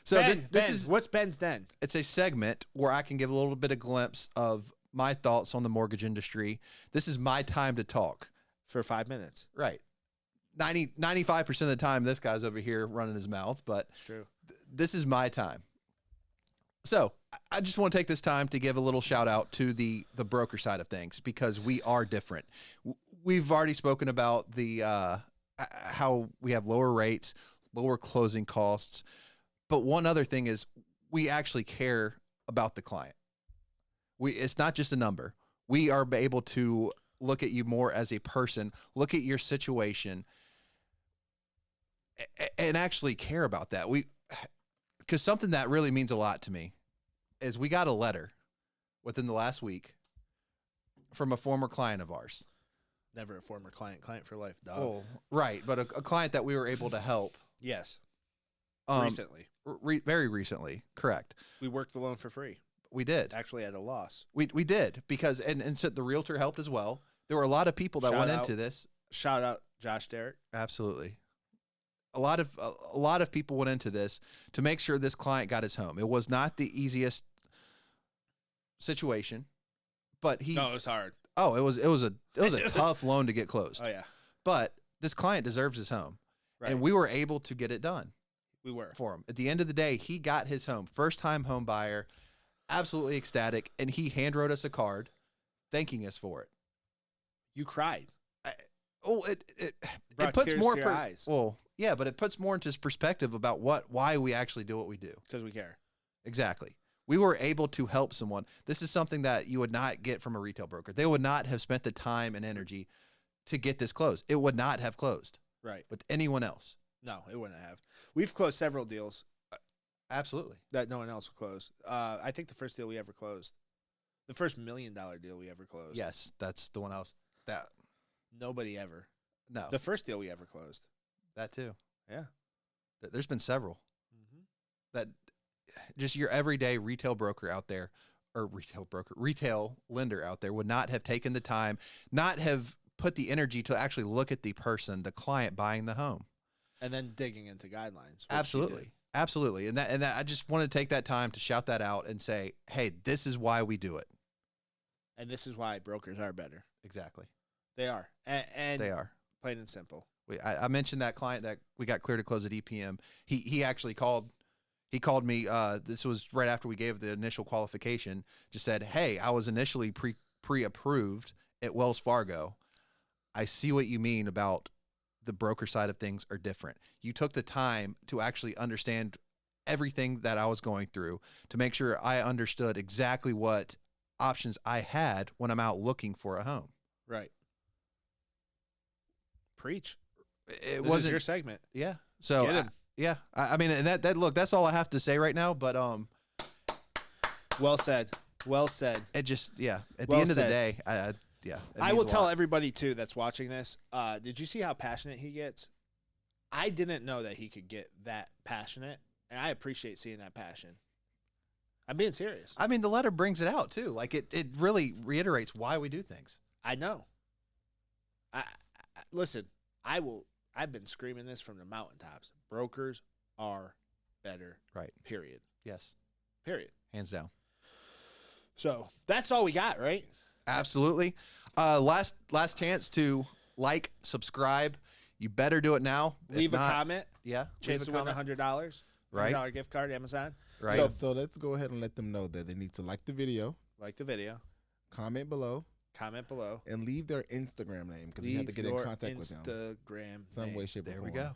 So Ben, this is what's Ben's Den? it's a segment where I can give a little bit of glimpse of my thoughts on the mortgage industry. This is my time to talk. For 5 minutes. Right. 95% of the time, this guy's over here running his mouth, but It's true. this is my time. So I just want to take this time to give a little shout out to the broker side of things, because we are different. We've already spoken about the how we have lower rates, lower closing costs. But one other thing is we actually care about the client. It's not just a number. We are able to look at you more as a person, look at your situation, and actually care about that. Because something that really means a lot to me is we got a letter within the last week from a former client of ours. Never a former client. Client for life, dog. Oh, right. But a client that we were able to help. Yes. Recently. Recently. Very recently. Correct. We worked the loan for free. We did. Actually at a loss. We did, because and so the realtor helped as well. There were a lot of people that went into this. Shout out Josh Derrick. Absolutely. A lot of people went into this to make sure this client got his home. It was not the easiest situation, but No, it was hard. it was a tough loan to get closed. Oh yeah. But this client deserves his home. Right. And we were able to get it done We were. for him. At the end of the day, he got his home. First-time home buyer, absolutely ecstatic, and he hand wrote us a card thanking us for it. You cried. It Brought puts tears more to your eyes. well, yeah, but it puts more into perspective about why we actually do what we do. Because we care. Exactly. We were able to help someone. This is something that you would not get from a retail broker. They would not have spent the time and energy to get this closed. It would not have closed Right. with anyone else. No, it wouldn't have. We've closed several deals Absolutely. that no one else will close. I think the first deal we ever closed, the first $1 million deal we ever closed. Yes, that's the one that Nobody ever. no. The first deal we ever closed. That too. Yeah. There's been several Mm-hmm. that just your everyday retail broker out there, or retail lender out there would not have taken the time, not have put the energy to actually look at the person, the client buying the home. And then digging into guidelines. which you Absolutely. did. Absolutely. And that I just want to take that time to shout that out and say, hey, this is why we do it. And this is why brokers are better. Exactly. They are. And They are. plain and simple. I mentioned that client that we got clear to close at EPM. He actually called. He called me. This was right after we gave the initial qualification. Just said, "Hey, I was initially pre-approved at Wells Fargo. I see what you mean about the broker side of things are different. You took the time to actually understand everything that I was going through to make sure I understood exactly what options I had when I'm out looking for a home." Right. Preach. It This wasn't is your segment. Yeah. So Get him. yeah, I mean, and that look, that's all I have to say right now. But Well said. Well said. it just At Well the end of the said. day, it I means will a tell lot. everybody too that's watching this. Did you see how passionate he gets? I didn't know that he could get that passionate, and I appreciate seeing that passion. I'm being serious. I mean, the letter brings it out too. Like it really reiterates why we do things. I know. I listen. I've been screaming this from the mountaintops. Brokers are better. Right. Period. Yes. Period. Hands down. So that's all we got, right? Absolutely. Last chance to like, subscribe. You better do it now. If Leave a not- comment. Yeah. Chance leave to a win comment. $100. Right. $100 gift card, Amazon. Right. So let's go ahead and let them know that they need to like the video, Like the video. comment below, Comment below. and leave their Instagram name because we have to get in contact with them Instagram. some name. way, shape, or There form. we go.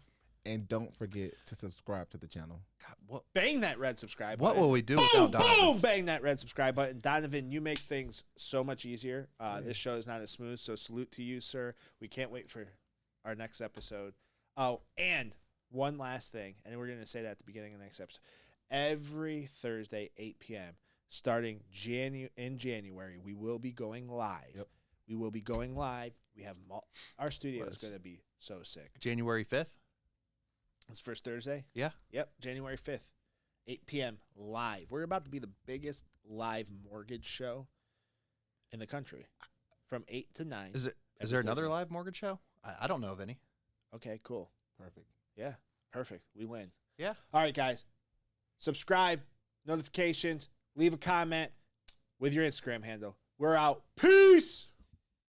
And don't forget to subscribe to the channel. God, Bang that red subscribe what button. will we do Boom, without Donovan? boom, bang that red subscribe button. Donovan, you make things so much easier. This show is not as smooth, so salute to you, sir. We can't wait for our next episode. Oh, and one last thing, and we're going to say that at the beginning of the next episode. Every Thursday, 8 p.m., starting in January, we will be going live. Yep. We will be going live. We have our studio is going to be so sick. January 5th? It's first Thursday? Yeah. Yep, January 5th, 8 p.m. live. We're about to be the biggest live mortgage show in the country from 8 to 9. Is every there another Thursday. live mortgage show? I don't know of any. Okay, cool. Perfect. Yeah, perfect. We win. Yeah. All right, guys. Subscribe, notifications, leave a comment with your Instagram handle. We're out. Peace.